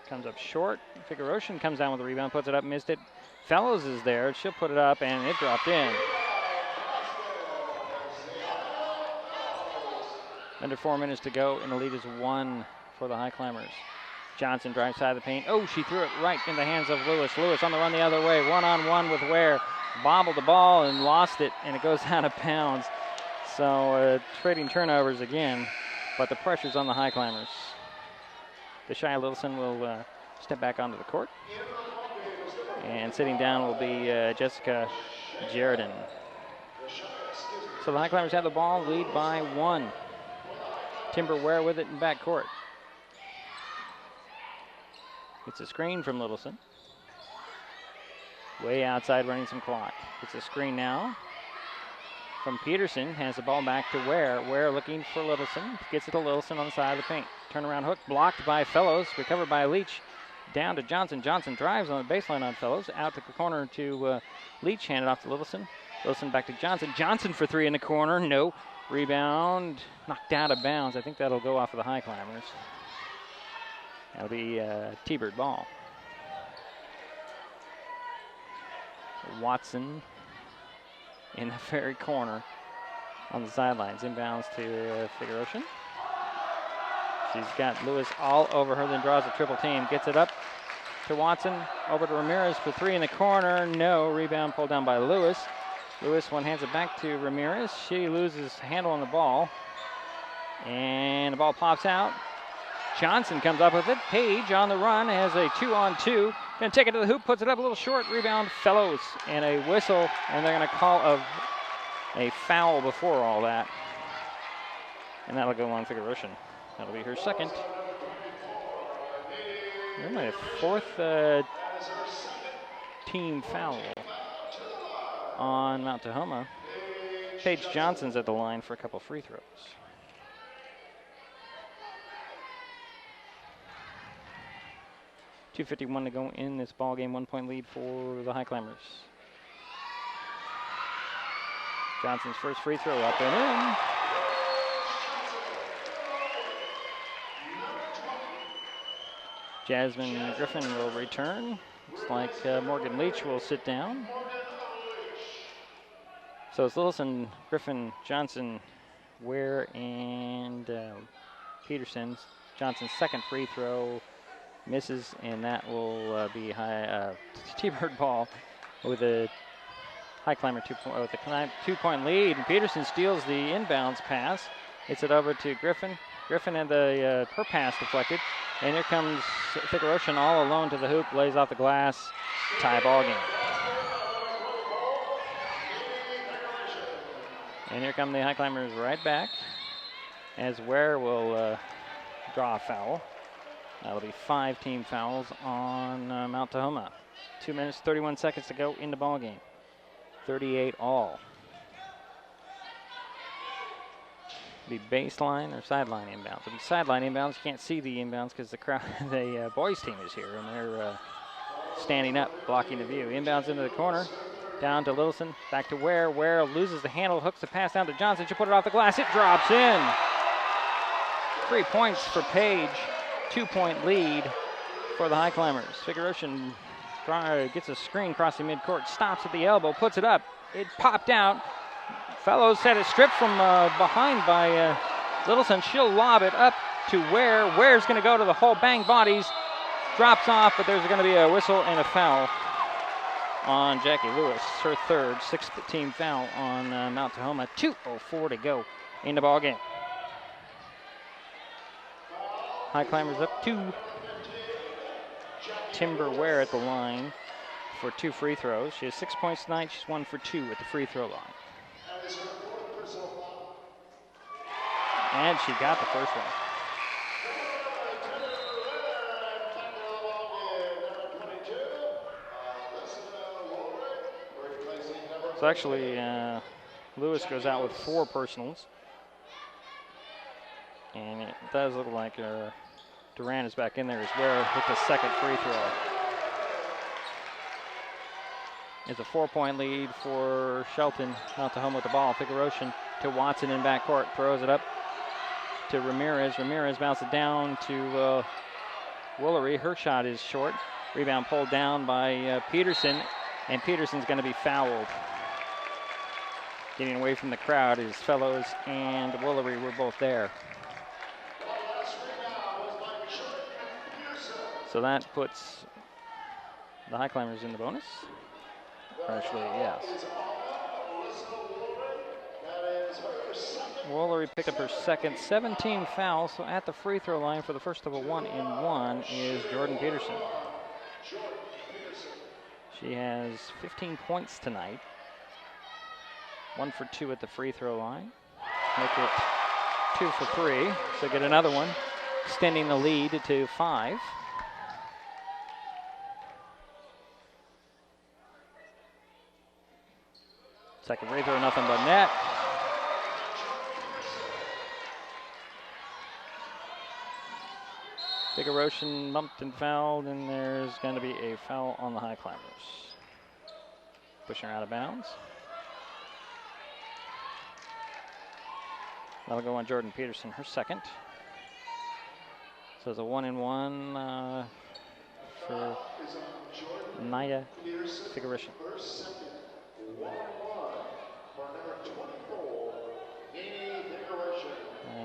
Speaker 2: Comes up short. Figuration comes down with the rebound, puts it up, missed it. Fellows is there. She'll put it up, and it dropped in. Under 4 minutes to go, and the lead is 1 for the Highclimbers. Johnson drives side of the paint. Oh, she threw it right in the hands of Lewis. Lewis on the run the other way. 1-on-1 with Ware. Bobbled the ball and lost it, and it goes out of bounds. So trading turnovers again, but the pressure's on the Highclimbers. Deshia Littleson will step back onto the court. And sitting down will be Jessica Jaredin. So the Highclimbers have the ball, lead by 1. Timber Ware with it in backcourt. It's a screen from Littleson. Way outside, running some clock. It's a screen now from Peterson. Has the ball back to Ware. Ware looking for Littleson. Gets it to Littleson on the side of the paint. Turnaround hook blocked by Fellows. Recovered by Leach. Down to Johnson. Johnson drives on the baseline on Fellows. Out to the corner to Leach. Handed off to Littleson. Littleson back to Johnson. Johnson for 3 in the corner. No. Rebound. Knocked out of bounds. I think that'll go off of the Highclimbers. That'll be T-Bird ball. Watson in the very corner on the sidelines. Inbounds to Figuration. She's got Lewis all over her, then draws a triple team. Gets it up to Watson, over to Ramirez for three in the corner. No, rebound pulled down by Lewis. Lewis hands it back to Ramirez. She loses handle on the ball. And the ball pops out. Johnson comes up with it. Page on the run has a 2-on-2. Gonna take it to the hoop, puts it up a little short. Rebound, Fellows, and a whistle. And they're gonna call a foul before all that. And that'll go on Figueroa. That'll be her second. My fourth team foul on Mount Tahoma. Paige Johnson's at the line for a couple free throws. .251 to go in this ball game. 1 point lead for the Highclimbers. Johnson's first free throw up and in. Jasmine Griffin will return. Looks like Morgan Leach will sit down. So it's Littleson, Griffin, Johnson, Ware, and Peterson's. Johnson's second free throw misses, and that will be T-Bird ball with a Highclimber 2-point lead. And Peterson steals the inbounds pass. Hits it over to Griffin. Griffin had her pass deflected. And here comes Figueroa all alone to the hoop, lays off the glass, tie ball game. And here come the Highclimbers right back, as Ware will draw a foul. That'll be 5 team fouls on Mount Tahoma. 2 minutes, 31 seconds to go in the ball game. 38 all. Be baseline or sideline inbounds. It'll be sideline inbounds. You can't see the inbounds because the boys team is here and they're standing up, blocking the view. Inbounds into the corner, down to Littleson, back to Ware. Ware loses the handle, hooks the pass down to Johnson. She'll put it off the glass. It drops in. 3 points for Page. 2-point lead for the Highclimbers. Figueroa gets a screen crossing midcourt, stops at the elbow, puts it up. It popped out. Fellows had it stripped from behind by Littleson. She'll lob it up to Ware. Ware's going to go to the hole, bang bodies, drops off, but there's going to be a whistle and a foul on Jackie Lewis. Her third, 6th team foul on Mount Tahoma. 2:04 to go in the ball game. Highclimbers up 2. Timber Ware at the line for 2 free throws. She has 6 points tonight. She's 1 for 2 at the free throw line. And she got the first one. So actually, Lewis goes out with 4 personals. And it does look like Duran is back in there as well. Hit the second free throw. It's a 4-point lead for Shelton. Mount Tahoma with the ball. Figueroa to Watson in backcourt. Throws it up to Ramirez. Ramirez bounces it down to Woolery. Her shot is short. Rebound pulled down by Peterson. And Peterson's going to be fouled. Getting away from the crowd is Fellows and Woolery were both there. So that puts the Highclimbers in the bonus. Actually, yes. Woolery picked up her second, 17 fouls. So at the free throw line for the first of a 1-and-1 is Jordan Peterson. She has 15 points tonight. 1 for 2 at the free throw line. Make it 2 for 3. So get another one, extending the lead to 5. Second free throw, nothing but net. Figueroa bumped and fouled, and there's going to be a foul on the Highclimbers. Pushing her out of bounds. That'll go on Jordan Peterson, her second. So it's a 1-and-1 for Naya Figueroa.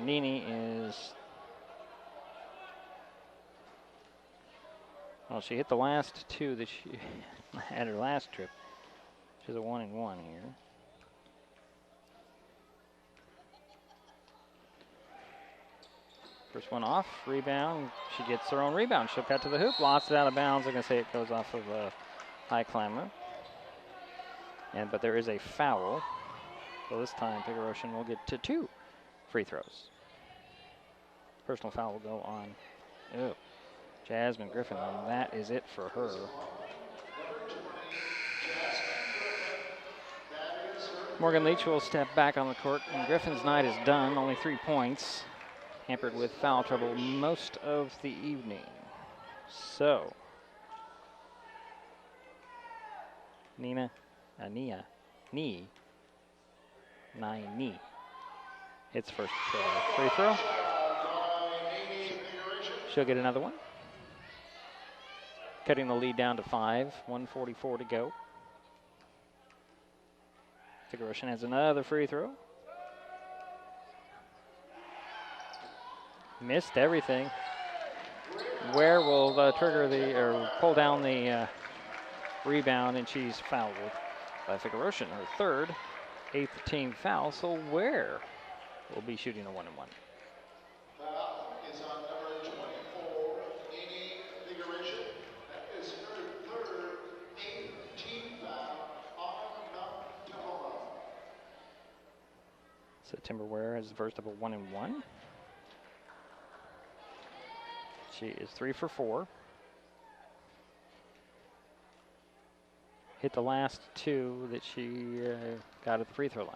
Speaker 2: Nini is Well, she hit the last two that she had her last trip. She's a 1-1 here. First one off, rebound. She gets her own rebound. She'll cut to the hoop, lost it out of bounds. I'm going to say it goes off of a high climber. But there is a foul. So this time, Figueroa will get to 2 free throws. Personal foul will go on Jasmine Griffin, and that is it for her. Morgan Leach will step back on the court, and Griffin's night is done. Only 3 points. Hampered with foul trouble most of the evening. So, Nia, hits first free throw. She'll get another one. Cutting the lead down to 5, 1:44 to go. Figueroa has another free throw. Missed everything. Where will trigger or pull down the rebound, and she's fouled by Figueroa, her third, 8th team foul. So Ware will be shooting a 1-1.
Speaker 4: Foul is on number 24, Nini Figueroa. That is her third, 8th team foul on Mount Tahoma.
Speaker 2: So Timber Ware has the first of a 1-1. She is 3 for 4. Hit the last 2 that she got at the free throw line.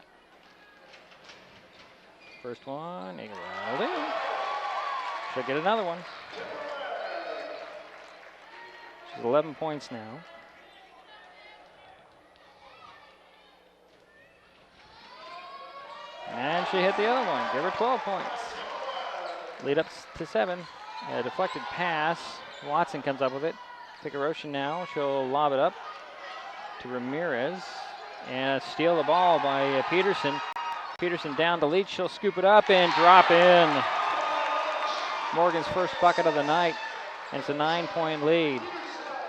Speaker 2: First one, in. She'll get another one. She's 11 points now. And she hit the other one. Give her 12 points. Lead up to 7. A deflected pass. Watson comes up with it. Figueroa now. She'll lob it up to Ramirez. And steal the ball by Peterson. Peterson down to Leach. She'll scoop it up and drop in. Morgan's first bucket of the night. And it's a 9-point lead.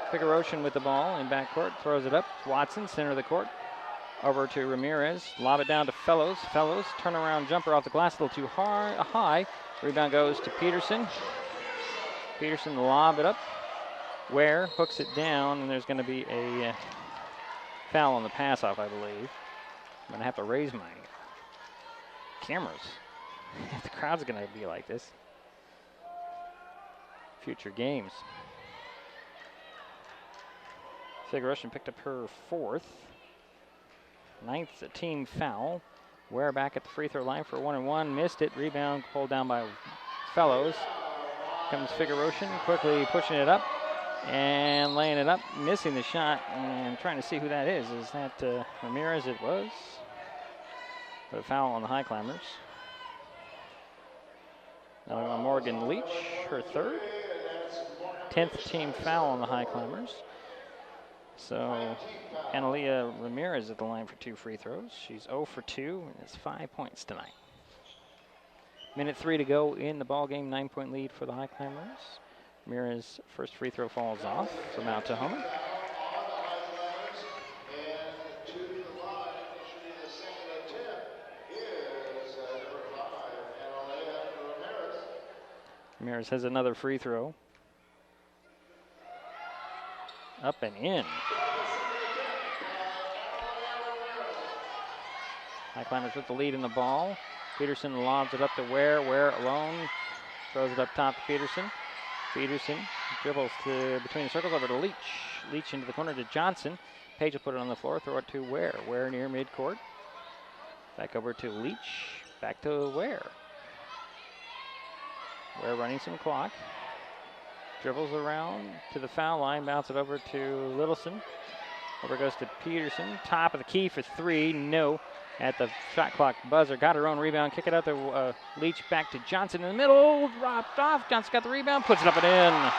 Speaker 2: Figueroa with the ball in backcourt. Throws it up. Watson, center of the court. Over to Ramirez. Lob it down to Fellows. Fellows, turnaround jumper off the glass. A little too high. Rebound goes to Peterson. Peterson lob it up. Ware hooks it down, and there's going to be a foul on the pass off, I believe. I'm going to have to raise my cameras. The crowd's going to be like this. Future games. Figueroa picked up her 4th. 9th team foul. Ware back at the free throw line for a 1-1. Missed it. Rebound pulled down by Fellows. Comes Figueroa quickly pushing it up and laying it up. Missing the shot and trying to see who that is. Is that Ramirez? It was. But a foul on the Highclimbers. Now Morgan Leach, her 3rd. 10th team foul on the Highclimbers. So Analia Ramirez at the line for 2 free throws. She's 0 for 2 and it's 5 points tonight. Minute 3 to go in the ball game. 9-point lead for the Highclimbers. Ramirez's first free throw falls off for Mount Tahoma. Ramirez has another free throw. Up and in. Highclimbers with the lead in the ball. Peterson lobs it up to Ware. Ware alone. Throws it up top to Peterson. Peterson dribbles to between the circles over to Leach. Leach into the corner to Johnson. Page will put it on the floor. Throw it to Ware. Ware near midcourt. Back over to Leach. Back to Ware. Ware running some clock. Dribbles around to the foul line. Bounce it over to Littleson. Over goes to Peterson. Top of the key for 3. No. At the shot clock buzzer. Got her own rebound. Kick it out to Leach. Back to Johnson in the middle. Dropped off. Johnson got the rebound. Puts it up and in.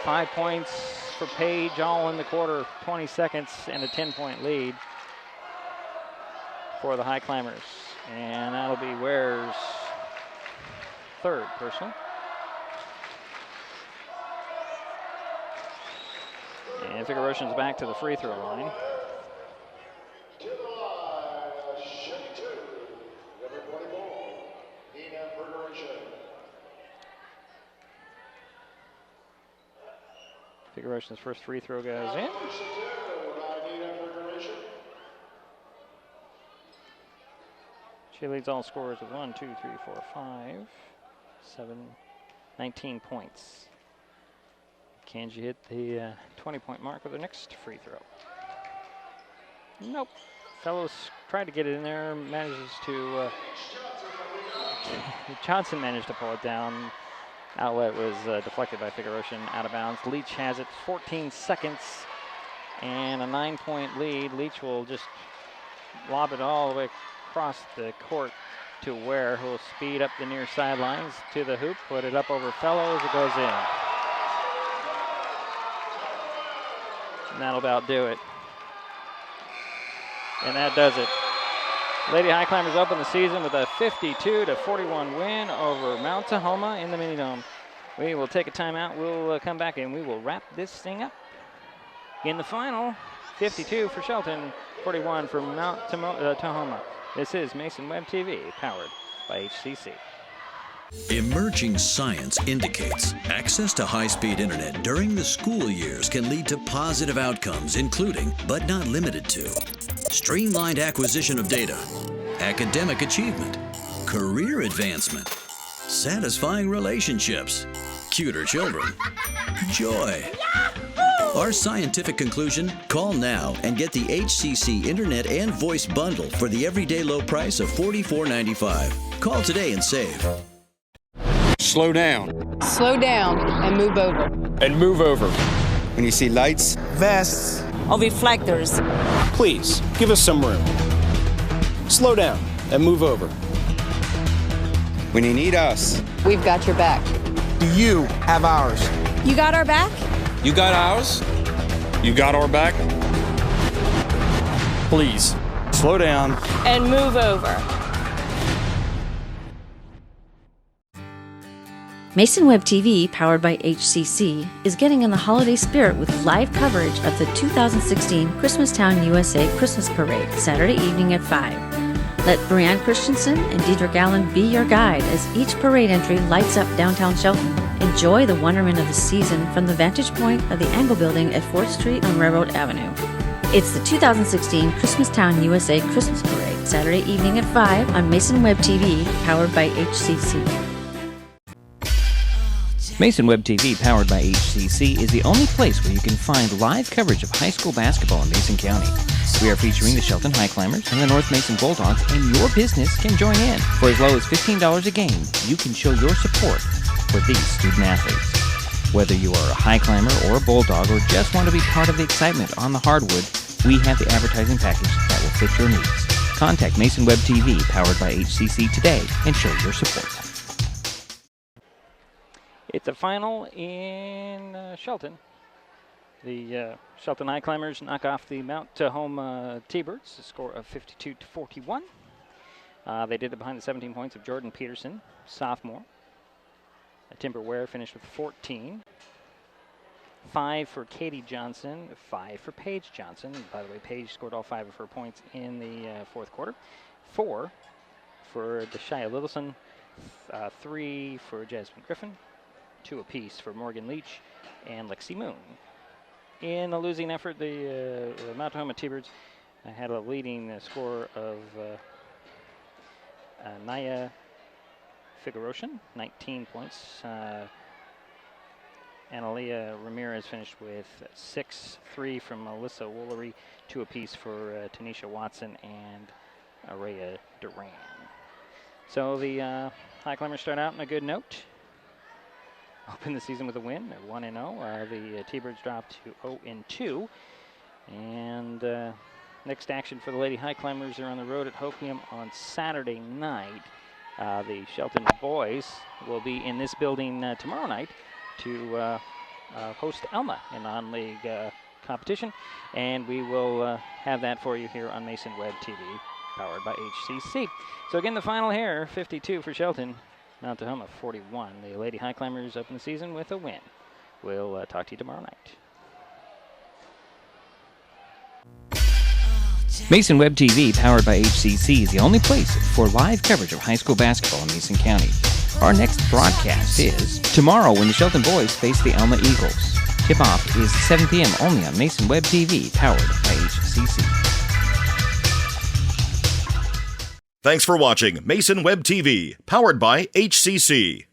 Speaker 2: 5 points for Page. All in the quarter. 20 seconds and a 10-point lead for the Highclimbers. And that'll be Ware's 3rd personal. And Figueroation's back to the free throw line.
Speaker 4: To the line, shooting two, number 24, Nina Figueroa.
Speaker 2: Figueroation's first free throw goes in. She leads all scorers with 1, 2, 3, 4, 5, 7, 19 points. Can she hit the 20-point mark with her next free throw? Nope. Fellows tried to get it in there, manages to, Johnson managed to pull it down. Outlet was deflected by Figueroa, out of bounds. Leach has it, 14 seconds, and a 9-point lead. Leach will just lob it all the way across the court to Ware, who will speed up the near sidelines to the hoop, put it up over Fellows, it goes in. And that'll about do it. And that does it. Lady Highclimbers open the season with a 52-41 win over Mount Tahoma in the Mini-Dome. We will take a timeout. We'll come back and we will wrap this thing up. In the final, 52 for Shelton, 41 for Mount Tahoma. This is Mason Web TV, powered by HCC.
Speaker 3: Emerging science indicates access to high-speed internet during the school years can lead to positive outcomes, including, but not limited to, streamlined acquisition of data, academic achievement, career advancement, satisfying relationships, cuter children, joy. Our scientific conclusion? Call now and get the HCC Internet and Voice Bundle for the everyday low price of $44.95. Call today and save.
Speaker 18: Slow down.
Speaker 17: Slow down and move over.
Speaker 16: And move over.
Speaker 18: When you see lights,
Speaker 24: Vests.
Speaker 17: Or reflectors.
Speaker 16: Please, give us some room. Slow down and move over.
Speaker 18: when you need us.
Speaker 17: We've got your back.
Speaker 24: Do you have ours?
Speaker 17: You got our back?
Speaker 16: You got ours? You got our back? Please, slow down.
Speaker 17: And move over.
Speaker 13: Mason Web TV, powered by HCC, is getting in the holiday spirit with live coverage of the 2016 Christmastown USA Christmas Parade, Saturday evening at 5. Let Brianne Christensen and Deidre Allen be your guide as each parade entry lights up downtown Shelton. Enjoy the wonderment of the season from the vantage point of the Angle Building at 4th Street on Railroad Avenue. It's the 2016 Christmastown USA Christmas Parade, Saturday evening at 5 on Mason Web TV, powered by HCC.
Speaker 8: Mason Web TV, powered by HCC, is the only place where you can find live coverage of high school basketball in Mason County. We are featuring the Shelton Highclimbers and the North Mason Bulldogs, and your business can join in. For as low as $15 a game, you can show your support for these student athletes. Whether you are a high climber or a bulldog, or just want to be part of the excitement on the hardwood, we have the advertising package that will fit your needs. Contact Mason Web TV, powered by HCC today, and show your support.
Speaker 2: It's a final in Shelton. The Shelton Highclimbers knock off the Mount Tahoma T-Birds, a score of 52-41. They did it behind the 17 points of Jordan Peterson, sophomore. Timber Ware finished with 14. 5 for Katie Johnson, 5 for Paige Johnson. By the way, Paige scored all 5 of her points in the fourth quarter. 4 for Deshia Littleson, 3 for Jasmine Griffin, 2 apiece for Morgan Leach and Lexi Moon. In a losing effort, the Mount Tahoma T-Birds had a leading score of Naya Figueroa, 19 points. Analia Ramirez finished with 6, 3 from Melissa Woolery, 2 apiece for Tanisha Watson and Araya Duran. So the Highclimbers start out on a good note. Open the season with a win. They're 1-0. The T-Birds dropped to 0-2. And next action for the Lady Highclimbers, they're on the road at Hoquiam on Saturday night. The Shelton boys will be in this building tomorrow night to host Elma in non-league competition. And we will have that for you here on Mason Web TV, powered by HCC. So again, the final here, 52 for Shelton. Mount Tahoma 41. The Lady Highclimbers open the season with a win. We'll talk to you tomorrow night.
Speaker 8: Mason Web TV, powered by HCC, is the only place for live coverage of high school basketball in Mason County. Our next broadcast is tomorrow when the Shelton boys face the Alma Eagles. Tip-off is 7 p.m. only on Mason Web TV, powered by HCC.
Speaker 5: Thanks for watching Mason Web TV, powered by HCC.